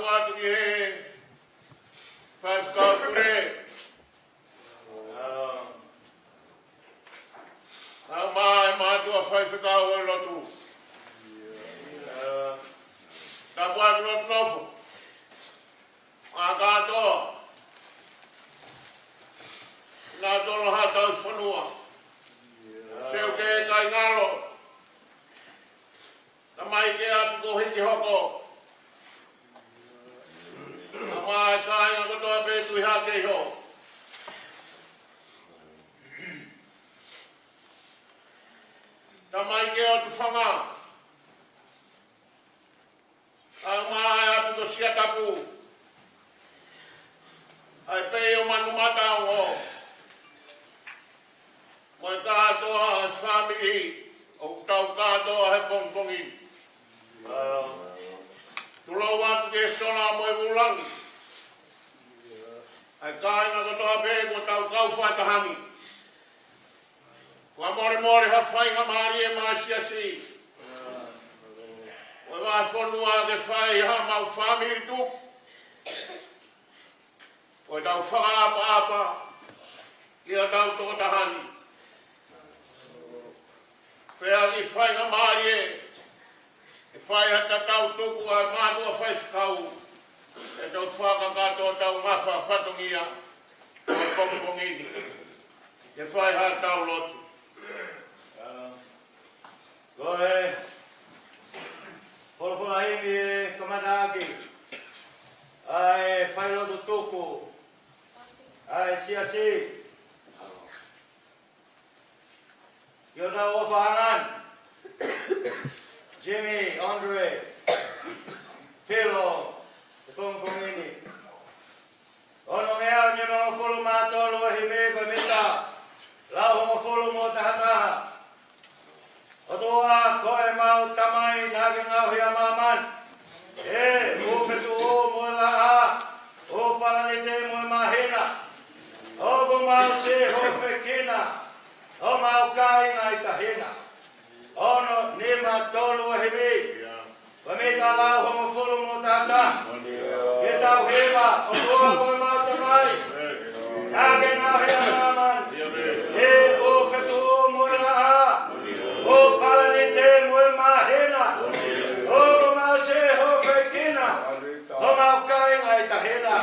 atu ki he whaiwhakau kure. Nau mai mātua whaiwhakau e lotu. Tapu atu lotu nofu. Mā kātoa. Nā tolo hatau whanua. Seu ke e kai ngalo. Na mai ke atu ko hiki hoko. Na mai kai ngā katoa pētu i hake iho. Na mai ke atu whanga. Na mai atu ko sia tapu. Ai pei o manu mata o. Mo kātoa e whamiri. O tau kātoa he pongpongi. Tulo watu ke sona mo e mulangi. Ai kāinga katoa pē ko tau kau whatahani. Kua more more ha whainga maari e maasia si. Oe wā whonua ke whai ha mau whamiri tuk. Oe tau whakaapa ia tau tokotahani. Pea ki whainga maari e. E whai hata tau tuku a mātua whai whakau. E tau whakakato tau mawha whatongia. O pongpongini. E whai ha tau lotu. Koe, wholawhora himi e kamataki. Ai whai lotu tuku. Ai siasi. Iona o whahanan. Jimmy, Andre, Philo, te pongpongini. Ono ngea ni mga wholo mātolo e hime koe mita. Lau hongo wholo mo tahataha. O toa koe mau tamai nage ngau hia maman. E, o whetu o moe la a. O palanite moe mahena. O ko mau se ho whekina. O mau kāinga i tahena. Ono ni ma tolu e himi. Wa me ta lau hongo wholo mo tata. Ke tau hewa. O toa koe mau tamai. Nage ngau hia maman. E, o whetu o moe la a. O palanite moe mahena. O ko mau se ho whekina. O mau kāinga i tahena.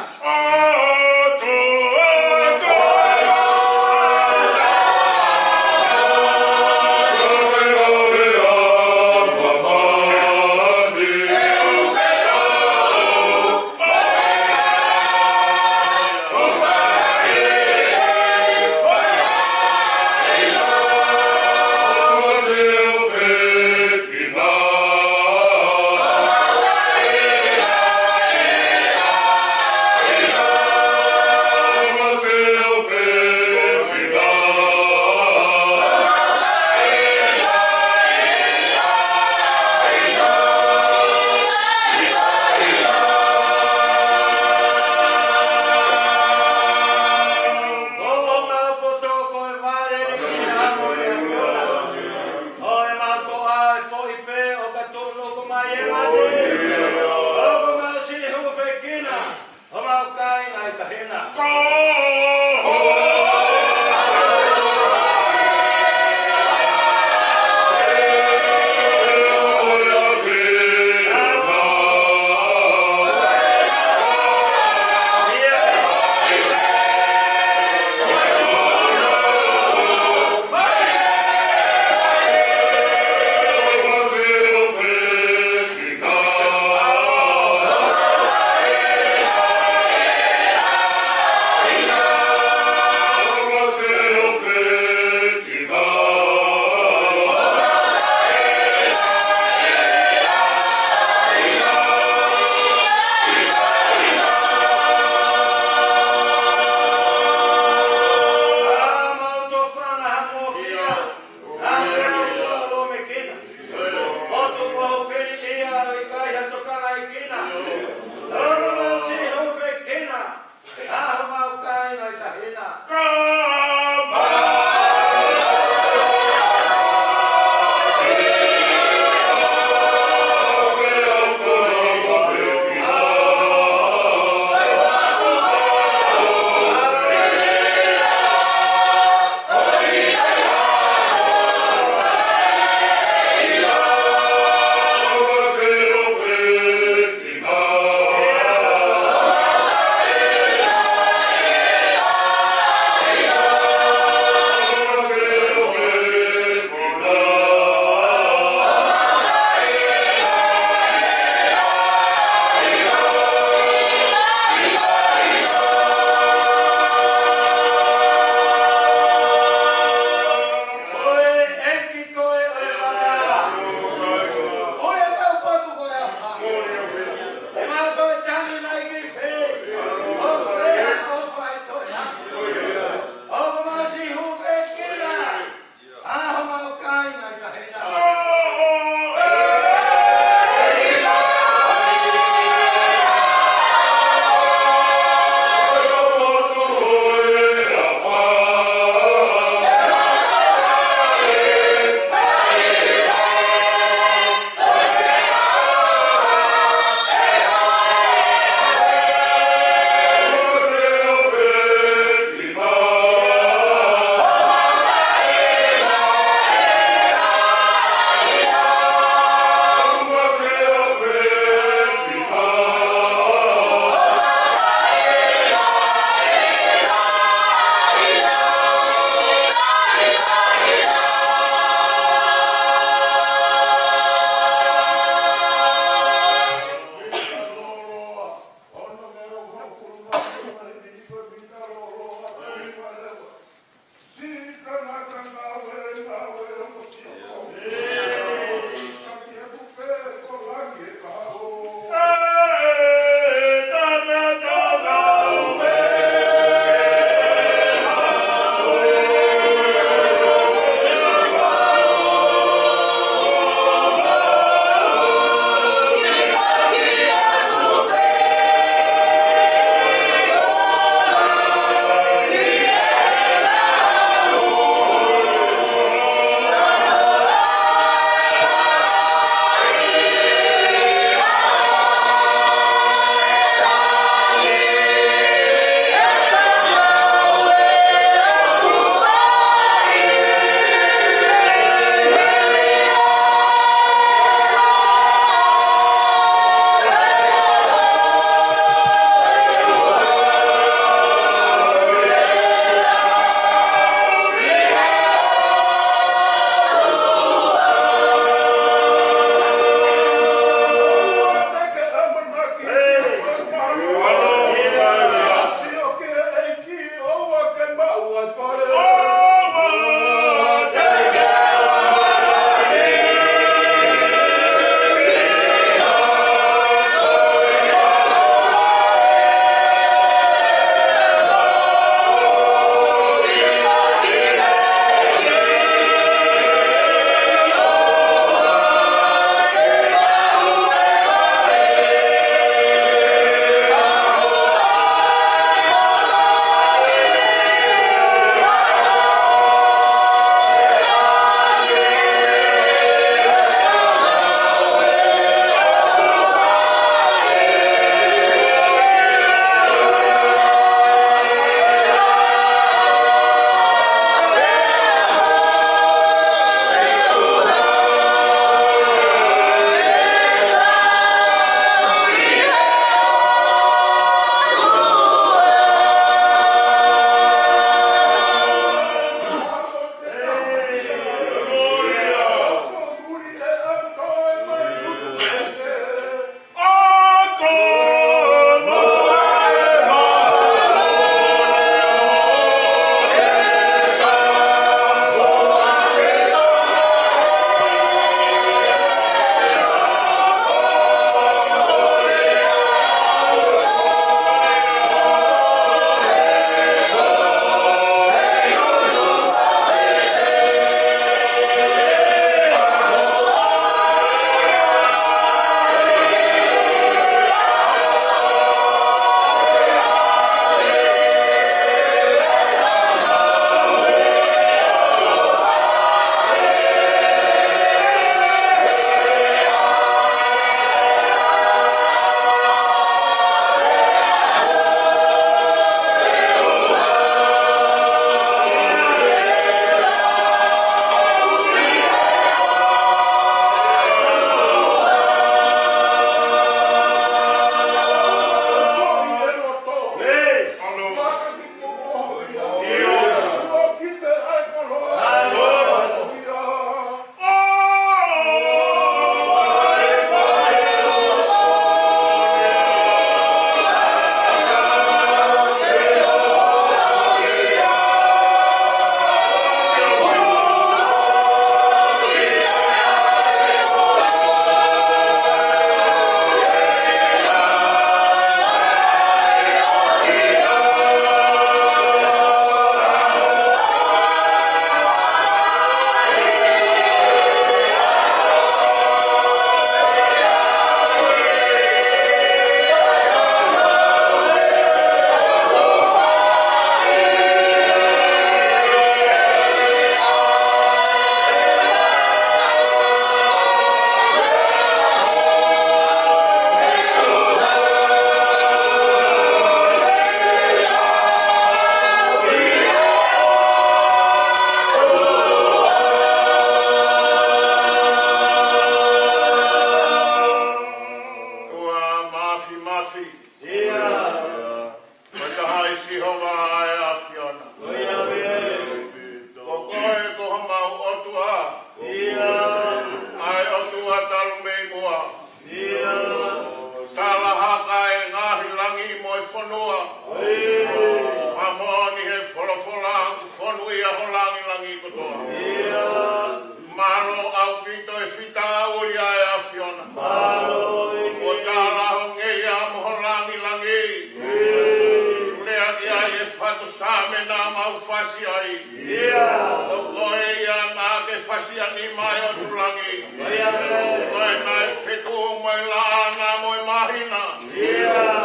Mai nai whetu mai lana moi mahina.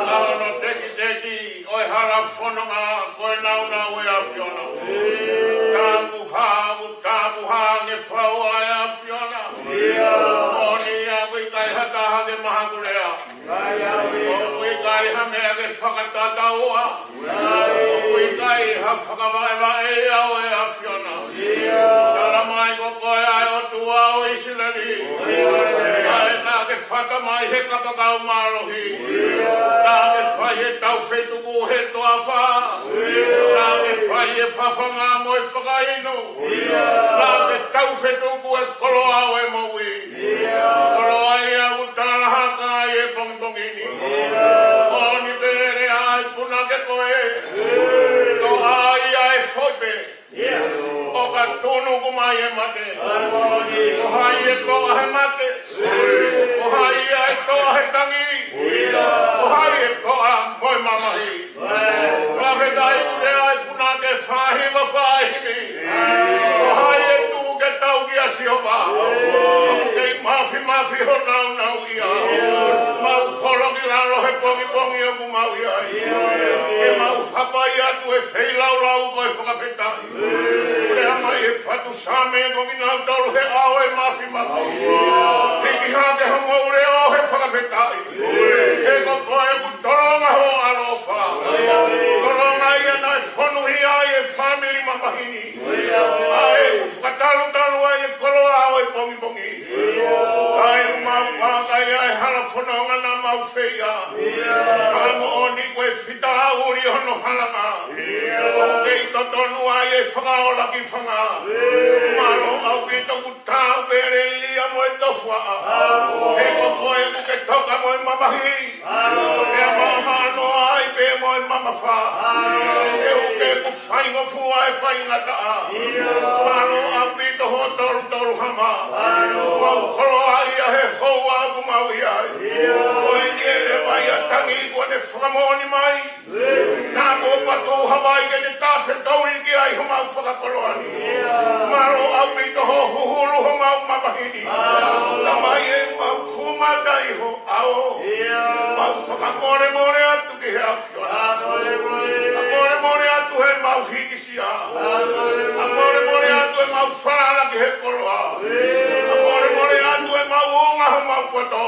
Nau no teki, oi hala whanonga, koe nau nau e awhiona. Tāpu hange whau ai awhiona. Moni a kui kai hata hange mahakurea. O kui kai hange ake whakatataua. O kui kai ha whakawaiwa e au e awhiona. Tala mai ko koe ai o tua o Isilani. Kai nā ke whaka mai he kapakau marohi. Nā ke whai he tau whetuku he toa wha. Nā ke whai he whawhanga moi whakaino. Nā ke tau whetuku e kolo au e maui. Kolo ai au tāna haka ai e pongpongini. Oni pere ai puna ke koe. To ai ai whoipe. O ka tonu kumai e mate. O hai e toa he mate. O hai e toa he tangi. O hai e toa moi mamahi. Ka whetai ure ai puna ke whahi wa whahimi. O hai e tu ke tau ki a sihoba. O kei mafi ho nau ia. Mau kolo ki lalo he pongi o kumau ia. E mau hapai atu e whei lau koe whakawhetai. Rea mai e whatu same ko ki nau tolu he ao e mafi. Hiki hake hongo ure o he whakawhetai. He ko koe ku tolonga ho alofa. Tolonga ia nai whonuhi ai e whamiri mamahini. Ai whakatalu ai e kolo ao e pongi. Ai mau ai hala whanonga na mau whea. Whamo oni koe whita uri hono halanga. Kei totonu ai e whakaola ki whanga. Maro au ki toku tāu pere ia moe tofua. He ko koe ku ke toka moe mamahi. Ea mamano ai pe moe mamawha. Se uke ku whaingo fua e whaingata. Maro au ki toho toru hama. Mau kolo ai a he hoa ku mau iai. Koe niere mai a tangi kua ne whakamoni mai. Nā ko patu Hawaii ke te tāwhe tauri ki ai ho mau whakakoloani. Maro au mi toho huhulu ho mau mamahini. Tā mai e mau fumata i ho ao. Mau whakamore atu ki he awhiona. Amore atu he mau hikisia. Amore atu he mau whanala ki he koloa. Amore atu he mau unga ho mau koto.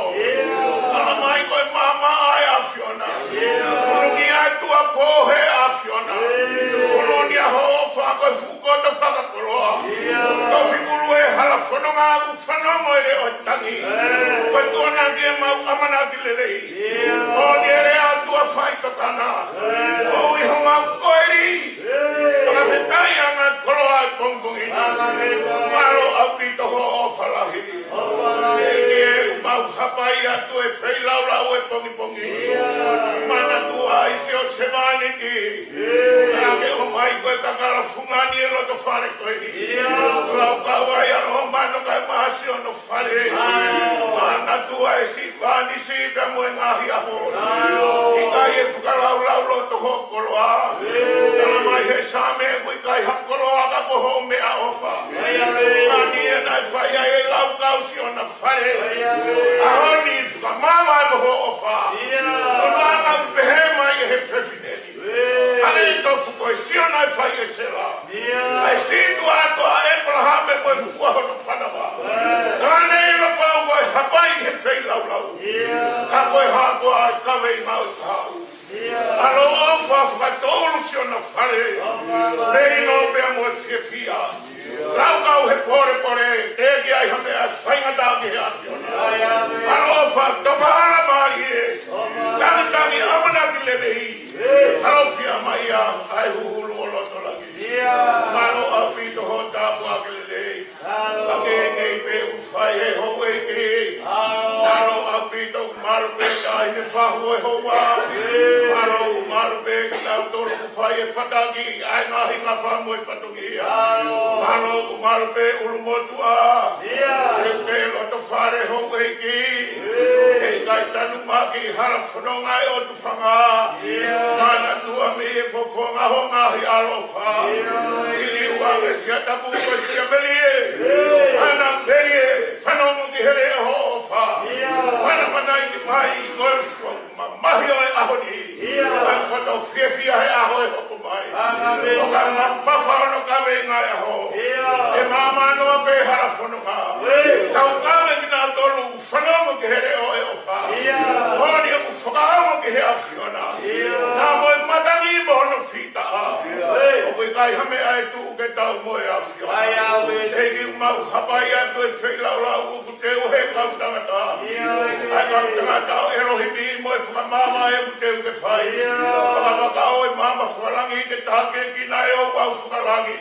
Ala mai koe mama ai awhiona. Kurungi atu a pohe awhiona. Kolonia ho whako e fuko to whakakoloa. Tofi kuru e hala whanonga aku whanongo e o tangi. Koe tuana ki e mau amana ki lerei. Oni ere atu a whai tokana. Oi ho mau koeri. Toka whetai anga koloa e pongpongi. Maro au pito ho o whalahi. Eke e mau hapai atu e whei lau e pongi. Mana tua i se o semane ki. Ake o mai koe kakara fungani e loto whare koe ni. Lau kau ai aro mano kai mahasi o no whare. Mana tua e si vani si pe moe ngahi aho. I kai e whakalau loto ho koloa. Tala mai he same koe kai hakoloa ka koho mea ofa. Ani e nai whaia e lau kau si o na whare. Ahoni whakamawa e moho ofa. Ono anga upehe mai e he whewhineni. Ale e tofu koe si o nai whai e sela. Ai si tu ato a Abraham e koe fukua hono Panawa. Ngane e rapau koe hapai he whei lau. Ka koe hako ai kawei mau i kahau. Alo ofa whakatolu si o na whare. Rei no pia mo e whiawhia. Lau kau he pore, te ki ai hame a whaingata ki he ationa. Alo ofa topara mai e. Tangi amana ki lelei. Alo fia mai a ai huhulu o loto lagi. Maro a pito ho tapu a ki lelei. Ake ngei pe ufai he ho e ki. Maro a pito maru pe kai ne whahu e ho wa. Maru pe ki lau tolo ufai e whataki. Ai ngahi ngā whamu e whatungi ia. Maru pe ulu motua. Se pe loto whare ho e ki. kai tanu maki hara whanonga e o tu whanga. Mana tua mi e fofonga honga hi alofa. Ili uange sia tapu ko sia melie. Ana melie whanonga ki here e hofa. Mana manai ki mai golfo mahi o e ahoni. Ang pato fiefia he aho e hopo mai. Oka mapafa ono kame ngai aho. E mama noa pe hara whanonga. Tau kame ki nā tolu whanonga ki here o e ofa. Moni e ku whakaonga ki he awhiona. Nā moe matangi mohono whita a. O koe kai hame ai tu ke tau moe awhiona. E ki mau hapai atu e whailau lau ku te uhe kau tangata. Ai kau tangata o erohimi moe whakamama e ku te uke whai. Whakawaka o e mama whakalangi te tāke ki nai o wau whakalangi.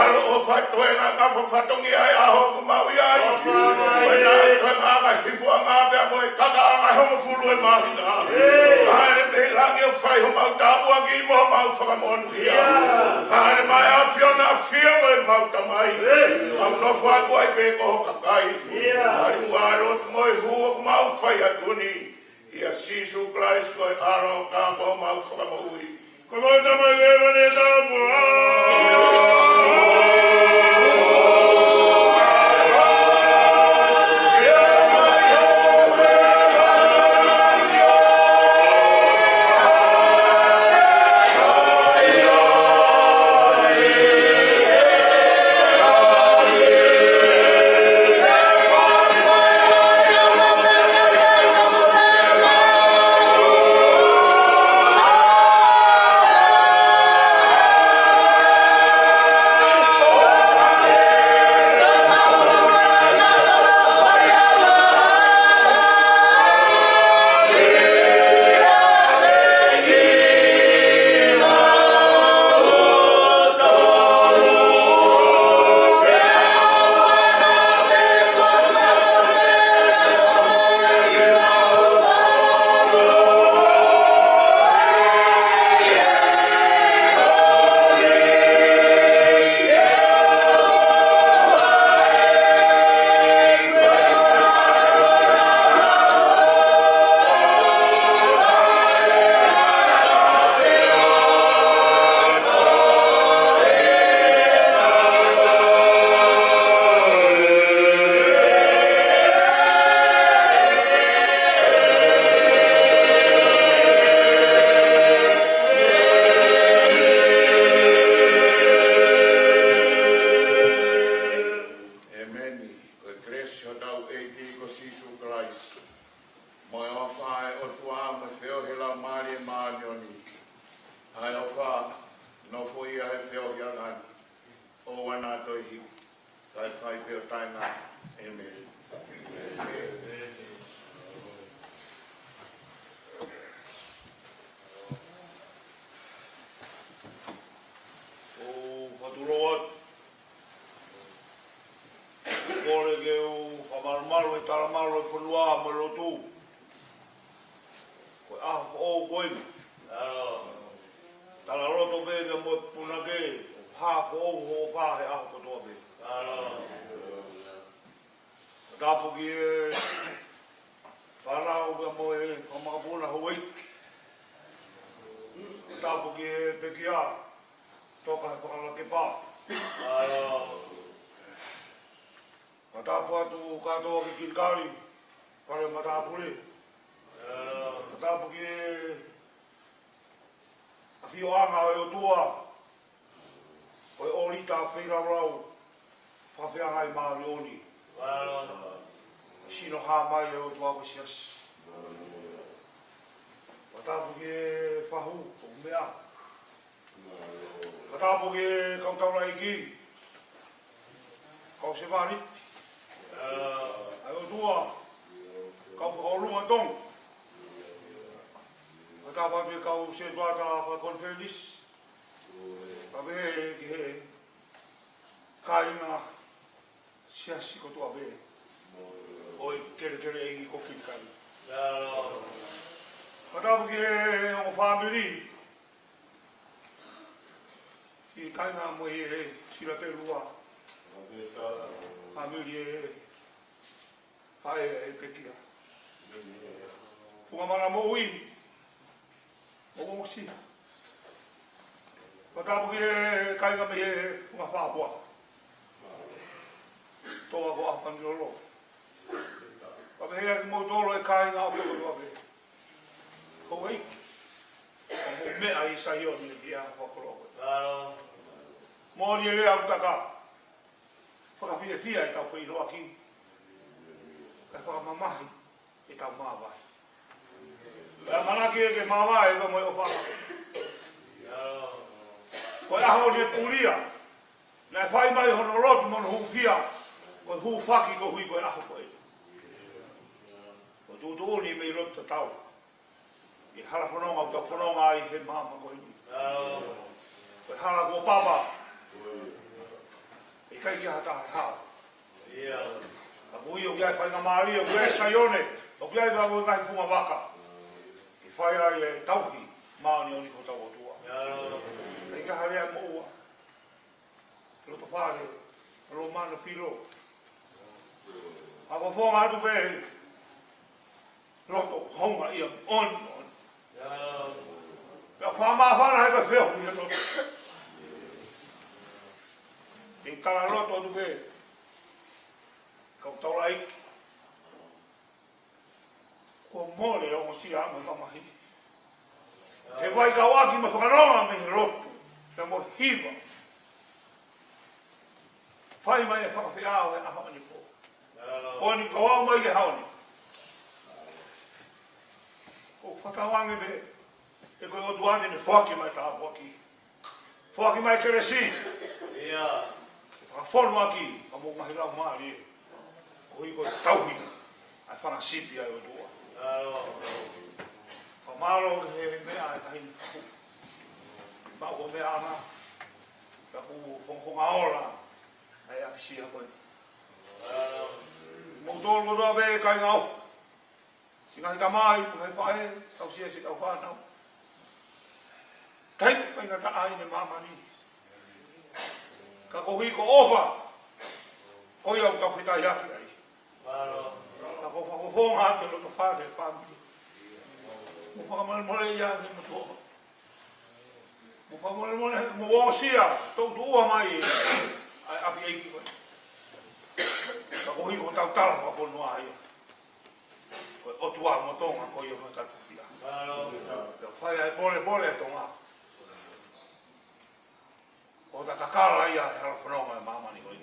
Aro o whaitoe ngā kawha whatongi ai aho ku maui ai. Koe nā toi ngā hifua ngā pia moe kaka anga hongo fulu e mahina. Haere me langi o whai ho mau tāpua ki moho mau whakamonu ia. Haere mai a whiona whio e mau tamai. Au nofu aku ai pe koho kakai. Haere mua rotu moe hua ku mau whai atuni. Ia Sisu Christ koe aro kāko mau whakamoui. Koe mau tamai lewa ne tāpua. Mamana mo ui. Mo si. Matapo ki kai nga me nga whāpua. Toa ko apan lolo. Pape hea ki mo tolo e kai nga apu ko ape. Ko ei. Mo mea i sa ioni ni kia whakoro. Mo ni lea utaka. Whakapia pia e tau whi roa ki. Kai whakamamahi e tau mawai. Pea manaki e ke mawai e pa mo e o whaka. Ko aho ni puria. Na fai mai hono rotu mon hu fia. Ko hu faki ko hui ko aho ko e. Ko tu ni me rotu tau. I hala whanonga o tau whanonga ai he mama ko i. Ko hala ko papa. I kai ki hata hai hao. Ka kui o kiai whai ngā maari o kiai saione. O kiai ka o ngai funga waka. I whai ai e tauki. Maani o ni ko tau o tua. Ka harea mo ua. Loto whare. Alo mana piro. Ako whonga atu pe. Loto honga ia on. Pea whama whana hei pa wheo ia loto. I kala loto atu pe. Kau tau lai. Ko mole o mo si ama mamahi. He wai ka waki ma whakaronga me he loto. Pea mo hiva. Whai mai e whakawhiao e aha ni po. O ni kawao mai ke haoni. O whakawange me. E koe o tuane ni whaki mai tā whaki. Whaki mai kere si. Whakafono aki. A mo mahi lau maari e. Ko i koe tauhina. Ai whanasipi ai o tua. Ka malo he mea e tahi. Mau o mea ana. Ka ku whonga ola. Ai a pisia koe. Mo tōru roa be kai ngau. Singa hita mai, kai whae, tau sia si tau whanau. Kai whai ngata ai ne mamani. Ka kohi ko ofa. Koi au tau whitai aki ai. Ka ko whonga ate lo to whare whampi. Mo whakamale ia ni mo tōha. Mo whakamale mo wōsia, tau tua mai. Ai api eiki koe. Ka kohi ko tau tala pa pono ai. Koe otua mo tonga koe o tatu pia. Ka whai ai bole tonga. O ta kakala ia e hala whanonga e mamani koe.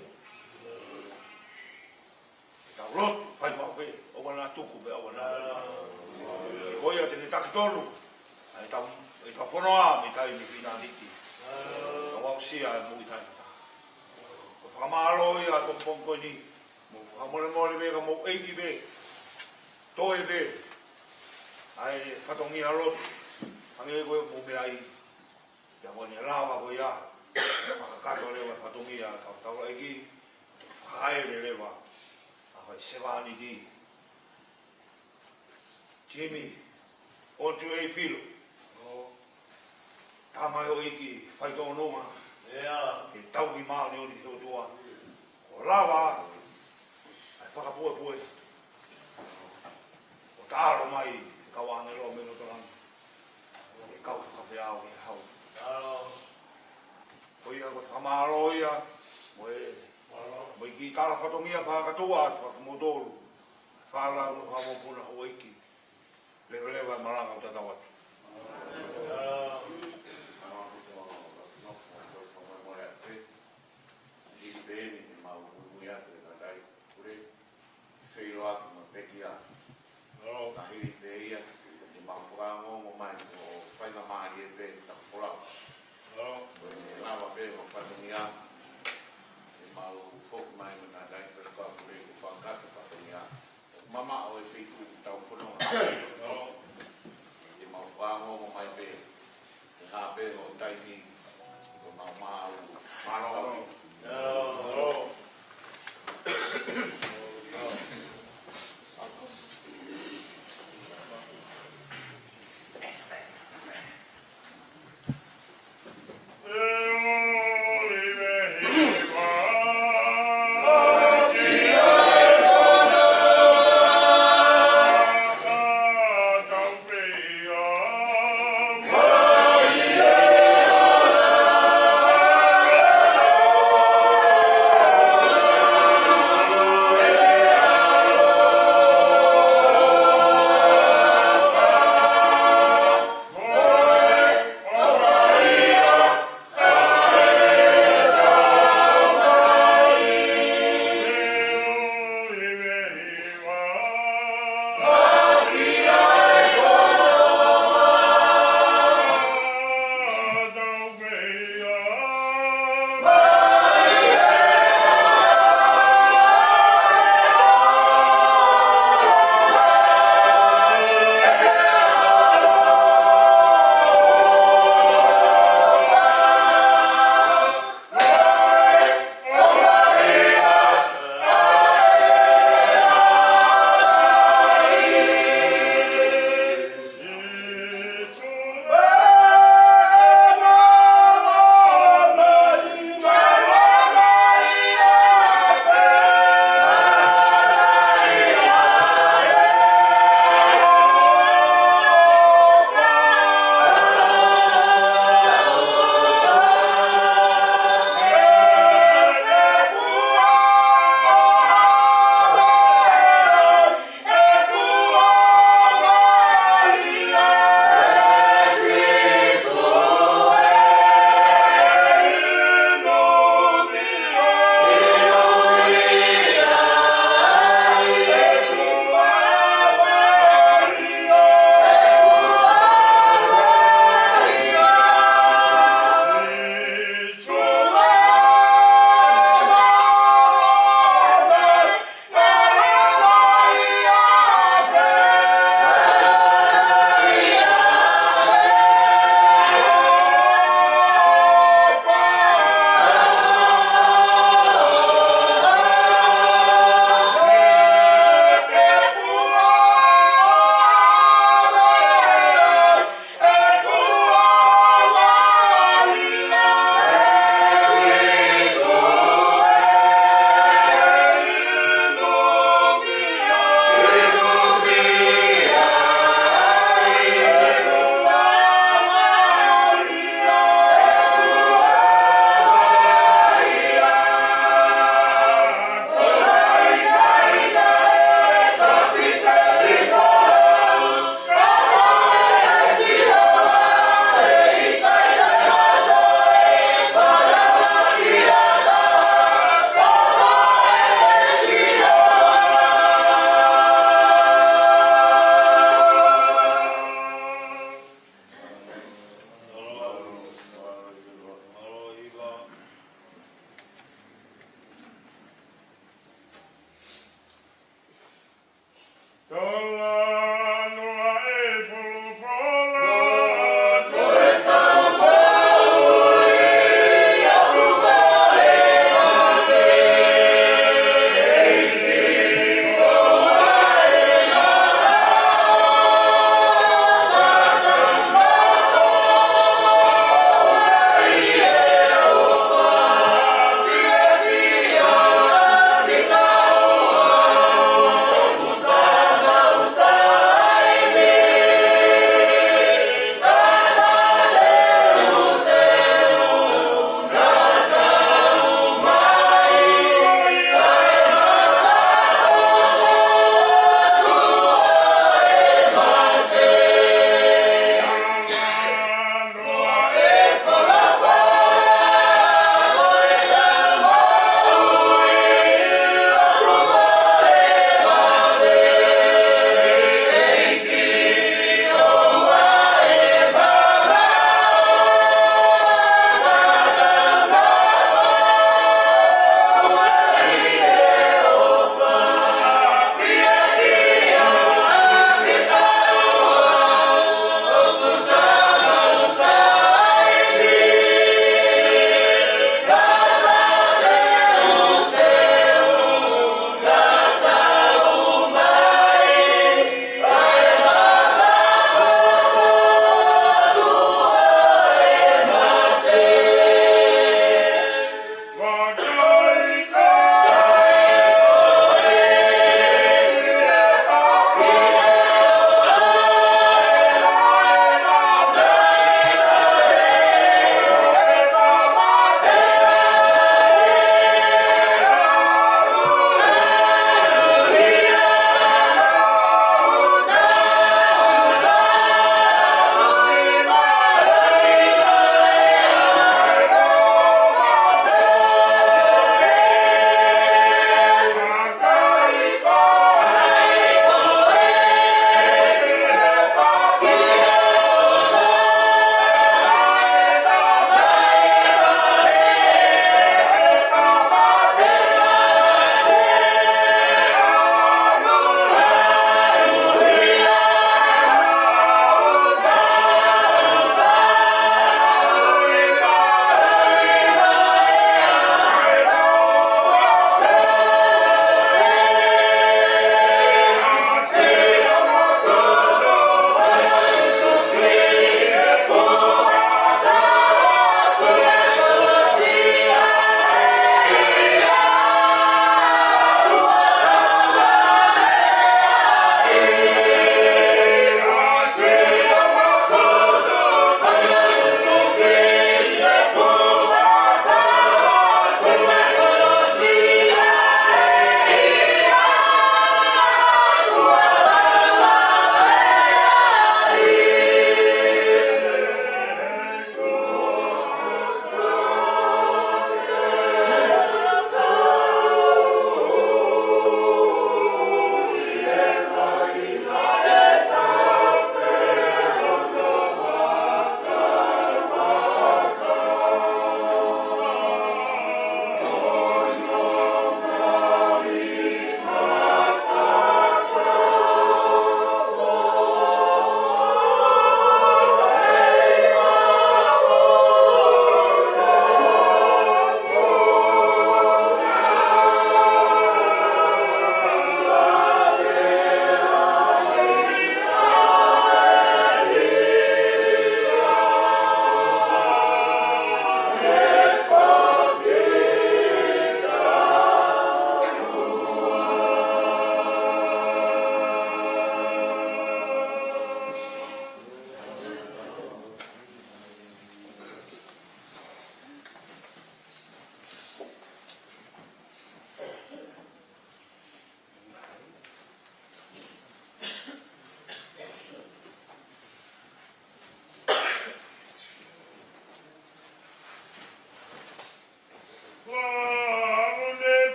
Ka rotu whai mawe. O wana tuku pe o wana. Koe ia tene taki tonu. Ai tau whanoa mi tai mi pina niti. Ka wau sia e mui tai. Kamalo ia kompong ko ni mo kamole be ka mo eiki be toe be ai fatongi alot ange ko mo be ai ya mo ni lava ko ya ka to le fatongi ya ka ta eiki ai le leva ai sevani di Jimmy o tu e filo tama o eiki fai to no e tau ki maa ni o ni teo tua. O lawa, ai whakapue. O tāro mai, ka wāne roa meno torang. E kau whakawhiao e hau. Ko ia ko whamaro ia, mo i ki tāra whatongia whakatua atu waka motoru. Whālau no whamopuna o eiki. Lewa maranga o tatau atu. Beni ni mau muia te dai pure feiro aku ma pekia no ka hiri te ia ni mau fuango mo mai o fai na mari e pe ta fola no ni lava pe o patomia ni mau fok mai na dai pe ka pure ko fa ka patomia mama o e fitu ta fono no ni mau fuango mo mai pe ni ha pe o dai ni ko mau malo Oh,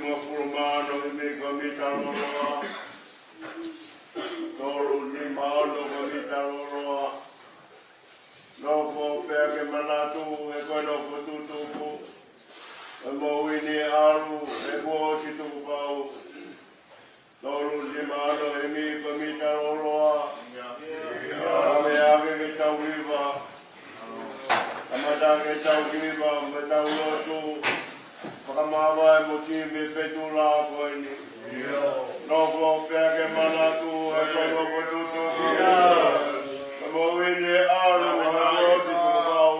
mafurumano himiko mitaroroa. Tolu ni maono ko mitaroroa. Noko peke manatu e koe noko tutuku. E mowini aru e kuosi tukupau. Tolu ni maono himiko mitaroroa. Ame ake ke tau kiva. Amata ke tau kiva, me tau lotu. Pakamawa e mochimbe petula koe ni. Noko peke manatu e koe noko tutuku. E mowini aru e kuosi tukupau.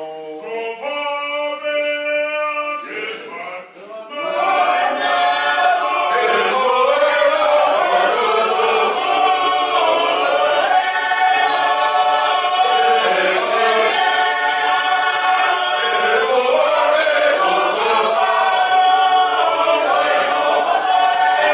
Amen.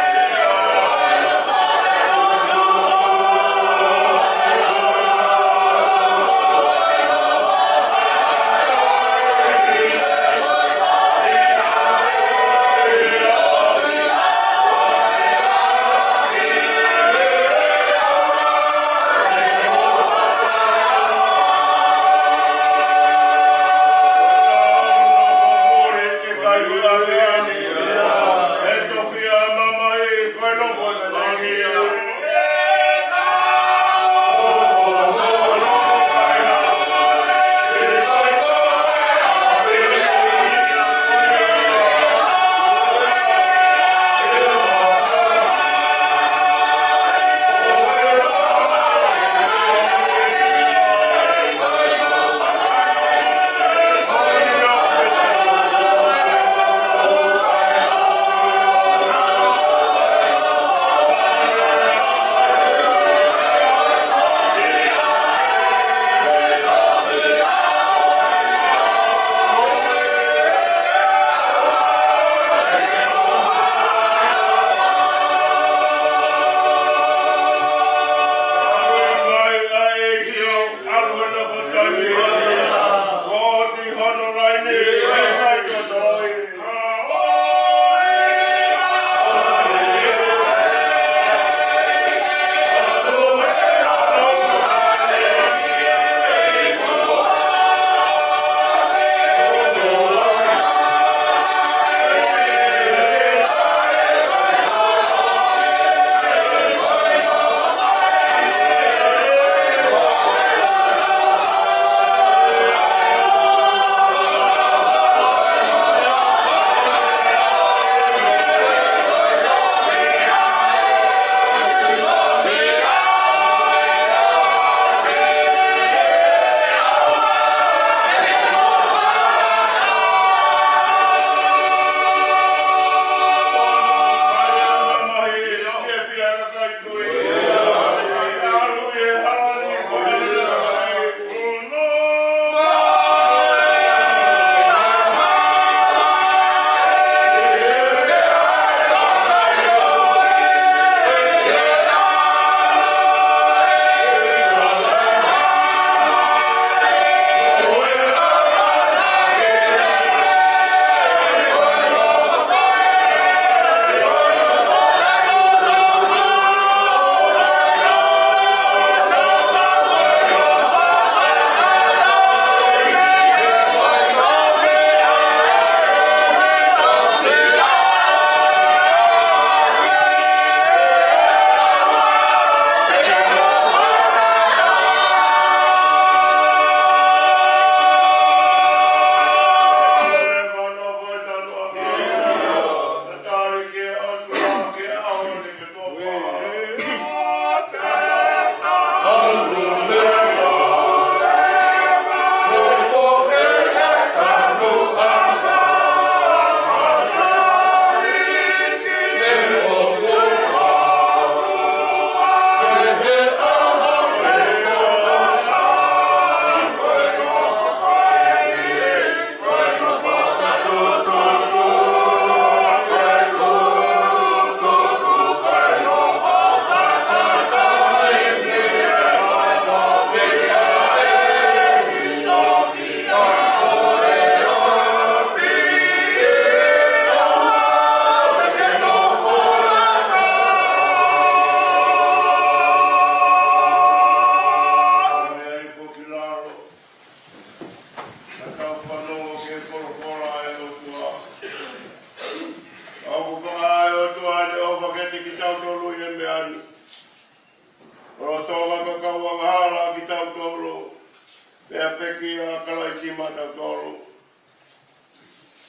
peki a kalaisi mata tolu.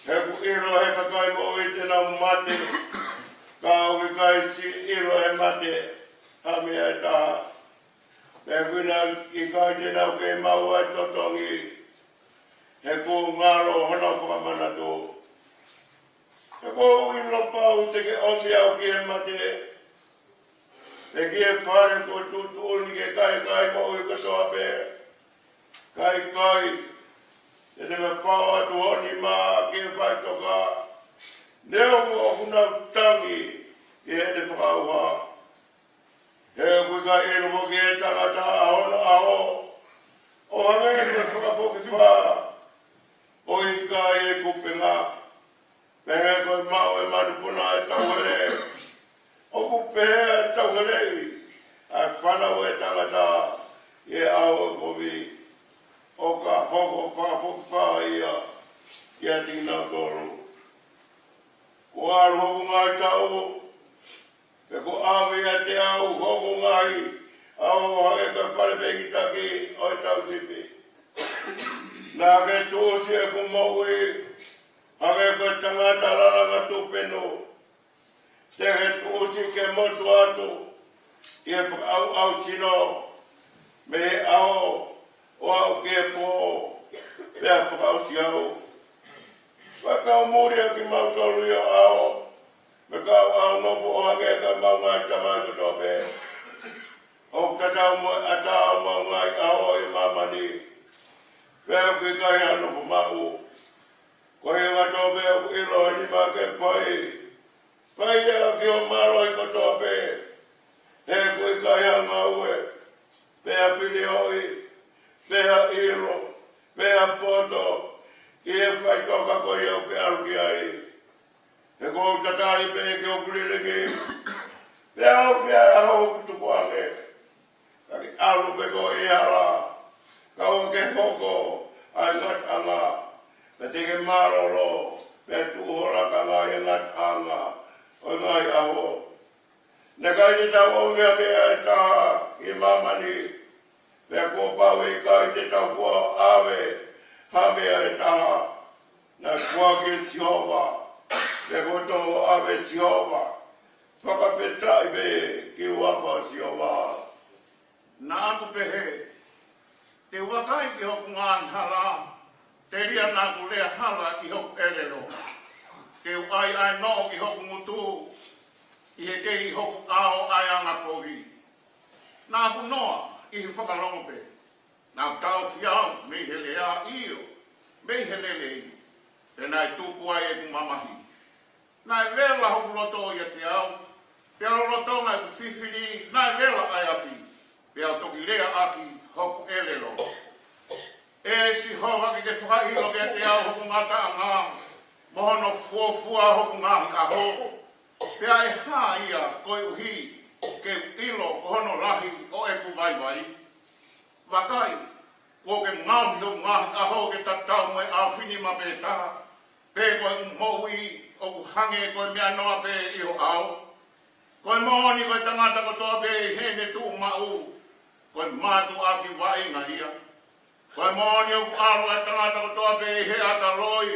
He ku ilo he kakai mo itena mate. Kau ki kaisi ilo he mate. Hamia e taha. He kuna i kai te nau ke maua e totongi. He ku ngaro hana whakamana tō. He ku ilo pau te ke omi au ki he mate. He ki e whare ko tutu uni ke kai mo i katoa pe. Kai. Te ne me whao atu honi mā ki e whai toka. Neo mo kuna tangi i he ne whakauha. He kui ka ero mo ki e tangata ahono aho. O hange me whakapoki wha. O i ka e kupenga. Penga koe mau e manupuna e tauhere. O kupehe e tauhere. A whanau e tangata i e au e kovi. O ka hoko whapoki wha ia. Ki a tina toru. Ko aru hoku ngai tau. Pe ko awe a te au hoku ngai. Au hake koe whalepeki taki o i tau tipi. Nā ke tōsi e ku maui. Hake koe tangata raranga tupenu. Te he tōsi ke motu atu. I e whakau sino. Me he ao. O au ke pō. Pea whakau si au. Whakau mori a ki mautolu i ao. Me kau au nopo o hake ka maungai tamai kato pe. O tatau mo atau maungai ao i mamani. Pea ki kai anu fu mau. Koe kato pe o ilo ni ma ke pai. Pai ea ki o maro i kato pe. He koe kai anu au e. Pea pili hoi. Pea ilo. Pea poto. I e whai toka koe au ke aruki ai. He kou tatari pe ke o kuliringi. Pea o whia aho kutuku ane. Kaki alu pe ko i hara. Kau ke hoko. Ai ngat anga. Pe teke maroro. Pe tuhora ka ngai ngat anga. O ngai aho. Nekai te tau o mea mea e taha. I mamani. Pe ko pau i kai te tau fua awe. Ha mea e taha. Na kua ke siova. Te koto awe siova. Whakawhetai be ki wapa siova. Nā aku pehe, te wakai ki hoku ngāi hala, te ria nā ku rea hala i hoku erero. Te uai ai no ki hoku ngutu, i he kei hoku ao ai anga kohi. Nā aku noa i he whakalongo pe. Nā tau whiau me he lea io, me he lelei. Te nai tupu ai e ku mamahi. Nai rela hoku roto i a te au. Pea roto ngai ku whiwhiri, nai rela ai awhi. Pea toki lea aki hoku elero. E si hoa ki te whakahiro ke te au hoku ngata a ngā. Mohono fuafua hoku ngahi aho. Pea e hā ia koe uhi ke ilo kohono lahi o e ku vai. Wakai, ko ke ngahi hoku ngahi aho ke tatau me a whini ma pe taha. Pe koe moui o ku hange koe mea noa pe iho au. Koe moni koe tangata kotoa pe hene tu mau. Koe mātu aki wai ngā ia. Koe moni o ku aru e tangata kotoa pe he ata loi.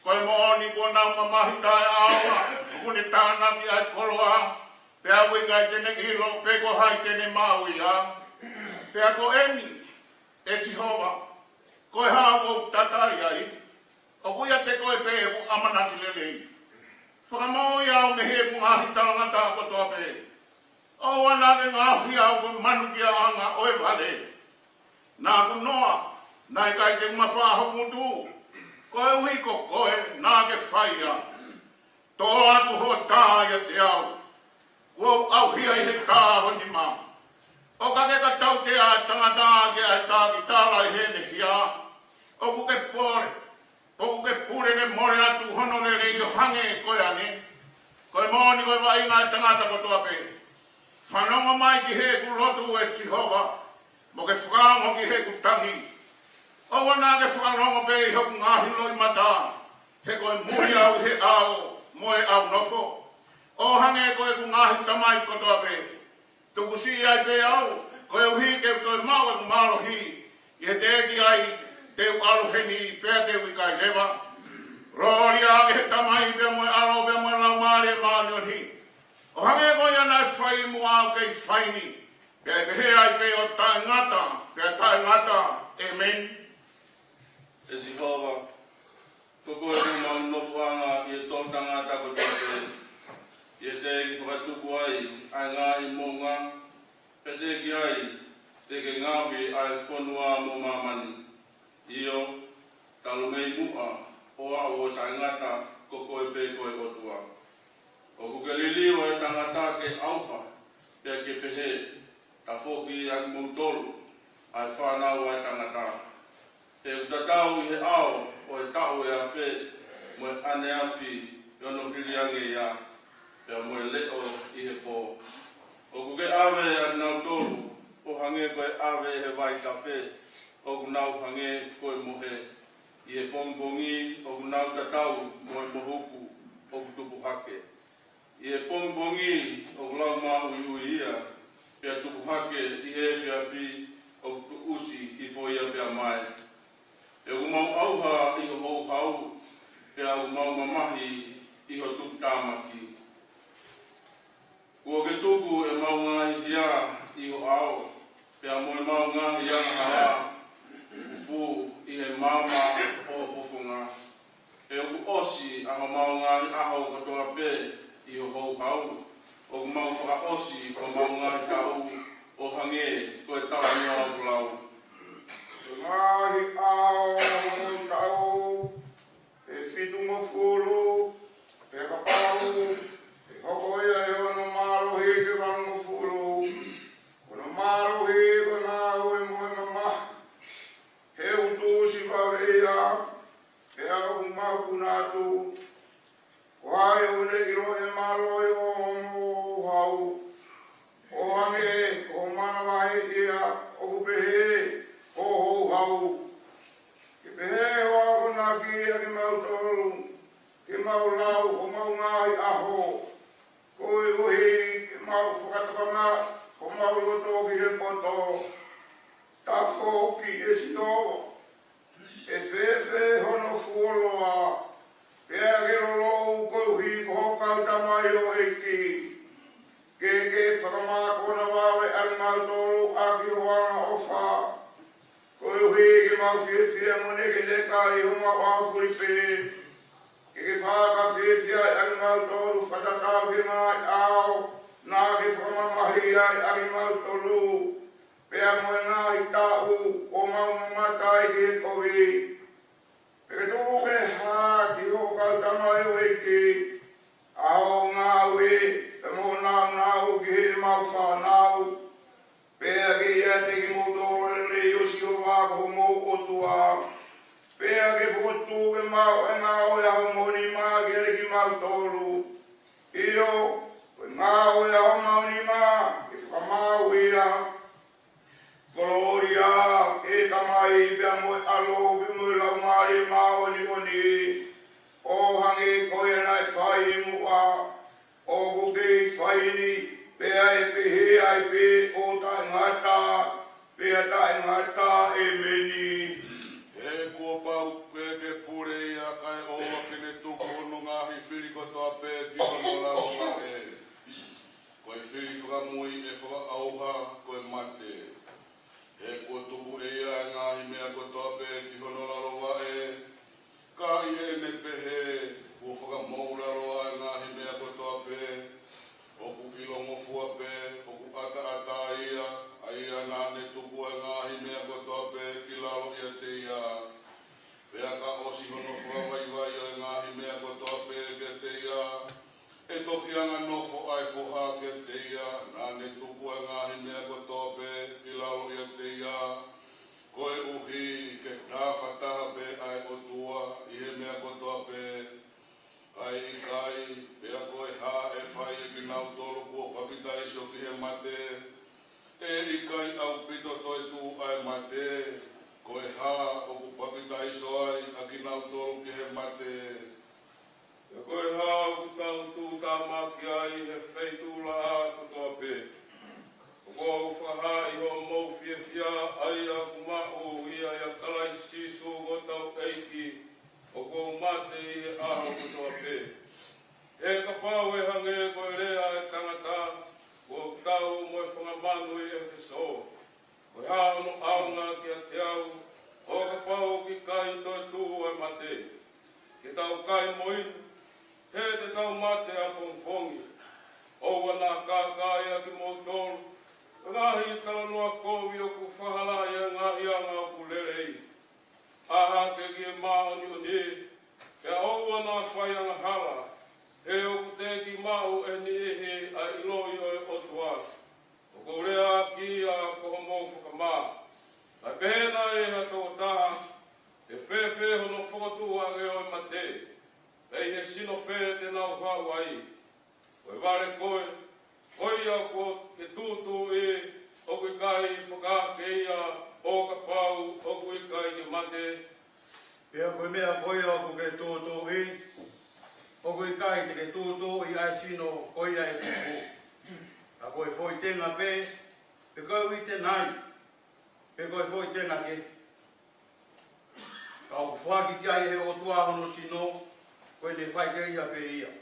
Koe moni ko nau mamahi tae aua. Kune tānaki ai koloa. Pea wui kai tene ilo pe ko hai tene mau ia. Pea ko eni e si hova. Koe hao ko tatari ai. O kuia te koe pe e ku amanati lelei. Whakamau iau me he ku ngahi tangata kotoa pe. O wana ke ngahi au ku manukia anga oe vale. Nā ku noa, nai kai te mawhaho mutu. Koe uhi ko koe, nā ke whaia. Tō atu ho tā ia te au. Kua au hia i he tā honi mā. O ka ke ka tau te a tangata ke a tā ki tāla i hene hia. O ku ke pore. O ku ke pure ne more atu honorere i hange koe ane. Koe moni koe wa inga tangata kotoa pe. Whanonga mai ki he ku rotu e sihova. Mo ke whakaongo ki he ku tangi. O wana ke whakaongo pe i hoku ngahi loi mata. He koe muri au he ao, moe au nofo. O hange koe ku ngahi tamai kotoa pe. Tuku si ai pe au, koe uhi ke koe mau e ku malo hi. I he te eki ai teu aloheni pea teu i kai lewa. Rori age he tamai pea moe alo pea moe lau maare maani o hi. O hange koe ana whai mu au kei whaini. Pea pehe ai pe o tae ngata, pea tae ngata, amen. E si hoa, koko e mau nofuanga i e tō tangata ko tōte. I e te i whakatuku ai, ai ngā i mō ngā. Pe te ki ai, te ke ngāwi ai whanua mō mamani. Io, talo mei mua, o a o tae ngata, koko e pe koe otua. O kuke liliwa e tangata ke aupa, pia ke pehe, ta whoki ai mō tolu, ai whanau ai tangata. E utatau i he ao, o e tau e a whe, mo e ane awhi, i ono hiriange ia, pia mo e leo i he pō. O kuke awe a nau tolu, o hange koe awe he vai ka whe, o ku nau hange koe mohe, i he pongpongi, o ku nau tatau mo e mohuku, o ku tupu hake. I he pongpongi, o ku lau mau i ui ia, pia tupu hake i he pia whi, o ku usi i foia pia mai. E u mau auha i ho hou hau, pia u mau mamahi i ho tupu tāmaki. Kua ke tuku e mau ngāhi hia i ho ao, pia mo e mau ngāhi ana haa, ufu i he mama o fufunga. E u osi a ho mau ngāhi aho katoa pē i ho hou hau, o mau whaka osi o mau ngāhi tau o hange koe tau nua o lau. Ngahi ao tau, e whitu mo fulu, e kapau, e hoko ia e ono maro he ke wanu mo fulu, ono maro he kona au e moe mama, he utu si wawea, e au mahu natu, o hae une iro e maro e o mo hau, o hange, o mana wahe ia, o kupehe, o hou hau. Ke pehe hoa kona ki a ke mau tolu, ke mau lau, o mau ngāhi aho. Koe uhi, ke mau whakatakanga, o mau loto ki he poto. Ta whoki e si tō, e whewhe hono fuoloa. Pea ke rolo koe uhi ko hokau tamai o eiki. Ke whakamākona wawe al mau tolu a ki hoanga ofa. Koe uhi ke mau whiawhia mone ke neka i hunga wāwhuri pē. Ke whaka whiawhia i ari mau tolu whatatau ke ngāi ao, nā ke whamamahi ai ari mau tolu. Pea moe ngāhi tāu o mau mamatai ke he kohi. Peke tūke hā ki hokau tamai o eiki. Aho ngāwe, pe mo nāu ki he mau whanau. Pea ke ia te ki motoro le yosi o wāko mo otua. Pea ke whotu ke mau e ngāo e hau moni mā ke re ki mau tolu. Io, koe ngāo e hau mauni mā, ke whamau ia. Gloria, e tamai pea moe alo, pe moe lau maare mā oni oni. O hange koe nai whai mua, o kuke whaini, pea e pehe ai pe o tae ngata, pea tae ngata e meni. E kua pau ke pure ia kai oa kene tuku ono ngahi whiri kotoa pē ki ono lalonga e. Koe whiri whakamui e whakaauha koe mate. E kua tuku e ia e ngahi mea kotoa pē ki ono lalonga e. Ka i e ne pehe kua whakamou laloa e ngahi mea kotoa pē. Oku ilongo fua pē, oku ata ia, a ia nane tuku e ngahi mea kotoa pē ki lalo ia te ia. Pea ka osi hono fua waiwai o e ngahi mea kotoa pē ke te ia. E toki anga nofo ai foha ke te ia, nane tuku e ngahi mea kotoa pē ki lalo ia te ia. Koe uhi ke tāwhataha pē ai o tua, i he mea kotoa pē. Ai i kai, pea koe hā e whai e ki nau tolu kua papita iso ki he mate. E i kai au pito toi tū ai mate. Koe hā o ku papita iso ai a ki nau tolu ki he mate. E koe hā o ku tau tū tā maki ai he wheitūla a kotoa pē. O kua uwhaha i ho mou whiawhia ai a ku mao ia i a kalaisi so hāno aunga ki a te au, o ka whao ki kai toi tū e mate. Ki tau kai moinu, he te tau mate a pongpongi. Owa nā kākai a ki mō tōru, ngahi tala noa kōwi o ku whahala ia ngahi anga o ku lerei. Aha ke ki e maoni o ne, kia owa nā whaianga hala, he o ku te ki mau e ni ehe a iloi o e otua. O ko rea ki a ko mō whakamā. A pēna e ha tō taha, e whewhe hono whakatu a reo e mate, ei he sino whe te nau hawai. Koe ware koe, hoi au ko ke tūtū e, o kui kai whakake ia, o ka pau, o kui kai ke mate. Pea koe mea koe au ko ke tūtū e, o koe kai te ke tūtū i ai sino koia e tūtū. A koe whoi tenga pē, pe koe ui te nai, pe koe whoi tenga ke. Ka au whaki te ai he o tuahono sino, koe ne whai ke ia pē ia.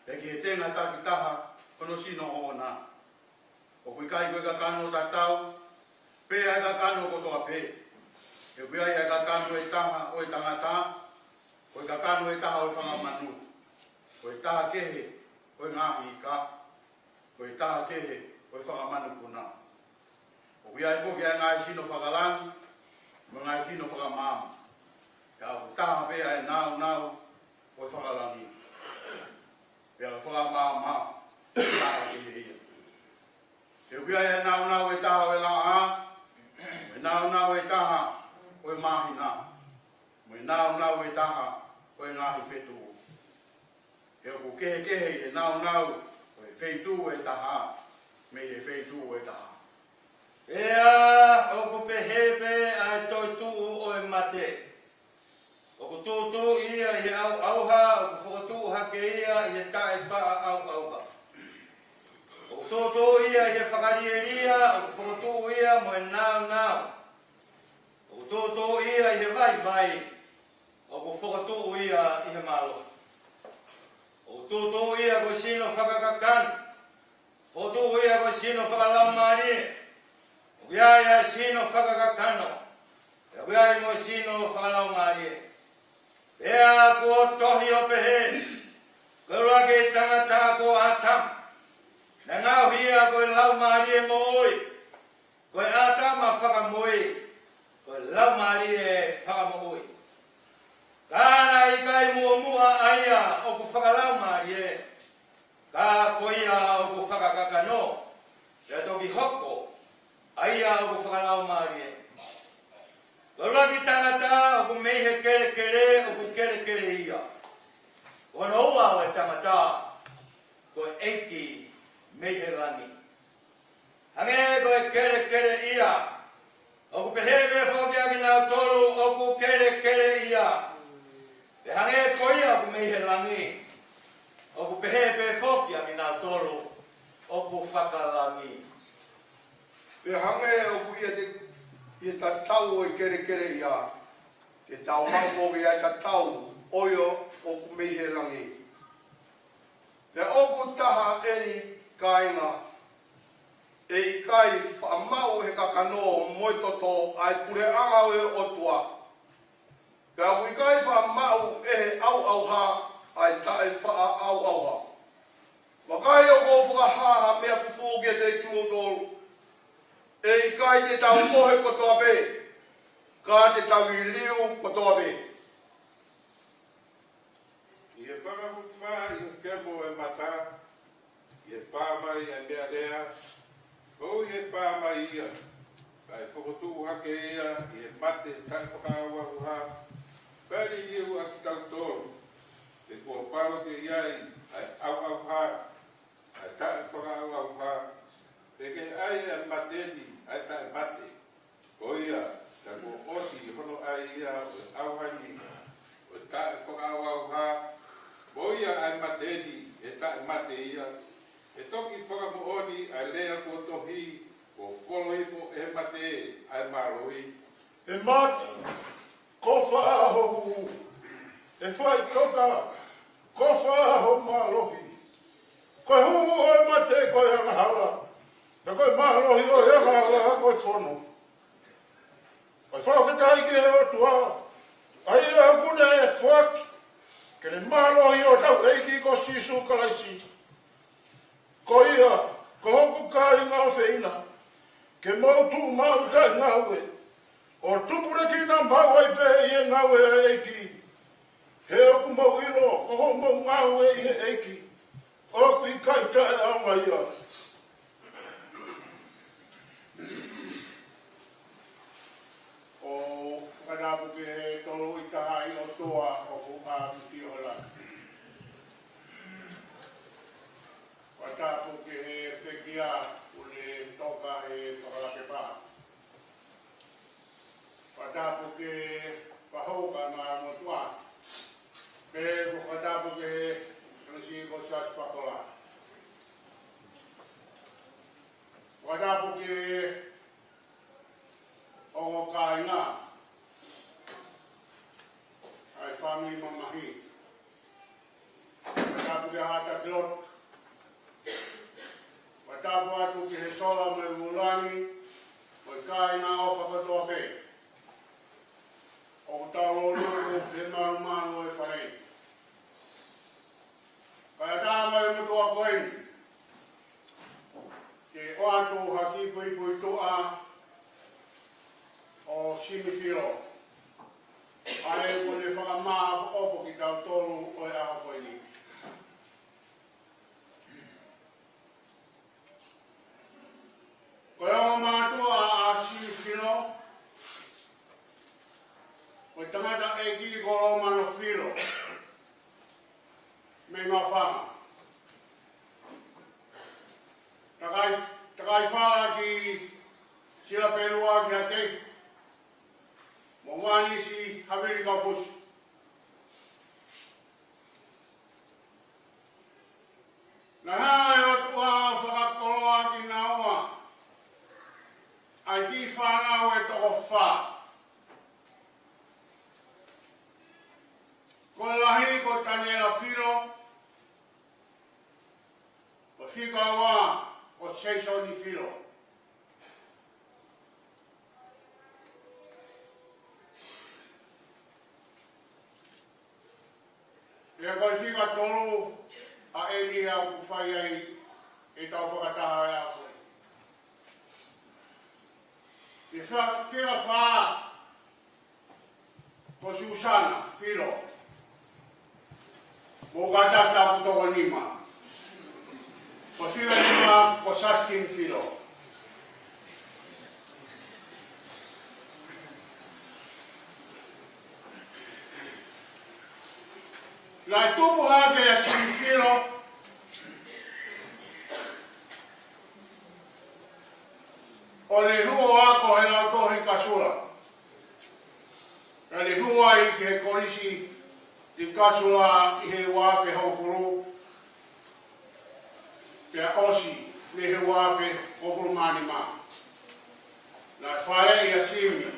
Pe ki he tenga taki taha, kono sino ho nā. O kui kai koe ka kano ta tau, pe ai ka kano kotoa pe. E kui ai ka kano e taha o e tangata, koe ka kano e taha o e whangamanu. Koe taha kehe o e ngāhi ka, koe taha kehe o e whangamanu kuna. O kui ai whoki ai ngai sino whakalangi, mo ngai sino whakamama. Ka au taha pe ai nau o e whakalangi. Pea la whakamama. E whia e nau e taha o e la a, e nau e taha o e mahina, e nau e taha o e ngahi whetu. E o kehe e nau o e whetu e taha, me e whetu e taha. Ea, o ko pehepe ai toi tuu o e mate. O ko tūtū ia i au auha, o ko whakatū hake ia i e tae wha au auha. O tōtō ia i e whakarieria, o whakatū ia mo e nau. O tōtō ia i e vai, o ko whakatū ia i he malo. O tōtō ia ko sino whakakakan, whakatū ia ko sino whakalaumari, o ia sino whakakakano, o ia mo sino whakalaumari. Ea ko tohi o pehe, ko rake tangata ko atam, na ngau hia koe lau maari e mo oi. Koe ata ma whakamoi. Koe lau maari e whakamo oi. Kāna i kai mua aia o ku whakalau maari e. Kā koia o ku whakakakano. Ea toki hoko aia o ku whakalau maari e. Koe raki tangata o ku meihe kere o ku kere ia. Koe noua o e tangata. Koe eiki meihe rangi. Hange koe kere ia. O ku pehebe whoki aki nau tolu o ku kere ia. Te hange koia o ku meihe rangi. O ku pehebe whoki aki nau tolu o ku whakarangi. Te hange o ku ia ta tau o i kere ia. Te tau mawhoki ai ta tau oio o ku meihe rangi. Te oku taha eri kainga e i kai whamau he kakano moi toto ai pure angau e otua. Pea ui kai whamau e he au ha ai tae wha au ha. Wakai o ko whakahaha mea fufuge te tuotolu. E i kai te tau mohe kotoa pe. Ka te tau i liu kotoa pe. I e whakawhukwa i o kemo e mata. I e pāmai e mea lea, kou i e pāmai ia, kai whakotu hake ia, i e mate kai whakaawahu ha, pēri iu a ki tautoru, e kua pāwa ke iai, ai au ha, ai kai whakaawahu ha, peke ai e mateni, ai kai mate, ko ia, ka kua osi hono ai ia, o e auhani, o e kai whakaawahu ha, ko ia ai mateni, e kai mate ia, e toki whakamooni ai lea ko tohi o wholoifo e mate ai maroi. E mate, ko whaaho, e whai toka, ko whaaho marohi. Ko hu o e mate ko e angahala, Te koe mahalohi o hea la koe whono. Ai whawhetai ke o tua. Ai e kune e whaki. Ke ne mahalohi o tau eiki ko sisu kalaisi. Ko ia, ko hoku ka i ngā whina. Ke mautu mau tai ngaue. O tupureki na mau ai pe i e ngaue e eiki. He oku mau ilo, ko ho mau ngaue i e eiki. Oku i kaita e aunga ia. O whanapu ke he tolu i taha i o toa o kuha whiti o la. Whatapu ke he pekia ule toka he whakalake pā. Whatapu ke whahauka ngā motua. Pe whatapu ke he rasi ko sas pakola. Whatapu ke o kainga. Ai family mamahi. Whatapu ke hata kilot. Whatapu atu ki he sola me mulangi, o kainga o whakatoa pe. O taro luku he marumanu e whanei. Kaya tāma e mutua koeni. Ke o atu haki pui pui toa o simifiro. Ae kone whakamaa opo ki tau tolu o e aho koeni. Ko e o mātua a simifiro. Ko tangata e ki ko o mano filo. Me ngā whanga. Takai whanga ki sila perua ki a te. Mo ngani si hawiri ka fusi. Na hea e o tua whakakoloa ki nga oa. Ai ki whanau e toko wha. Ko lahi ko tanera filo. Ko whika oa ko seiso ni filo. Ia koe whika tolu a eli au ku whai ai e tau whakataha e au. I whika wha ko Susana, filo. Mo gata tapu toko nima. Ko whika nima ko Saskin filo. Lai tupu hake a simifilo, o le huo ako he lau tohi kasura. Ka le hua i ke he korisi i kasura i he wafe hofuru. Ke a osi me he wafe hofuru mani ma. Lai whare i a simi.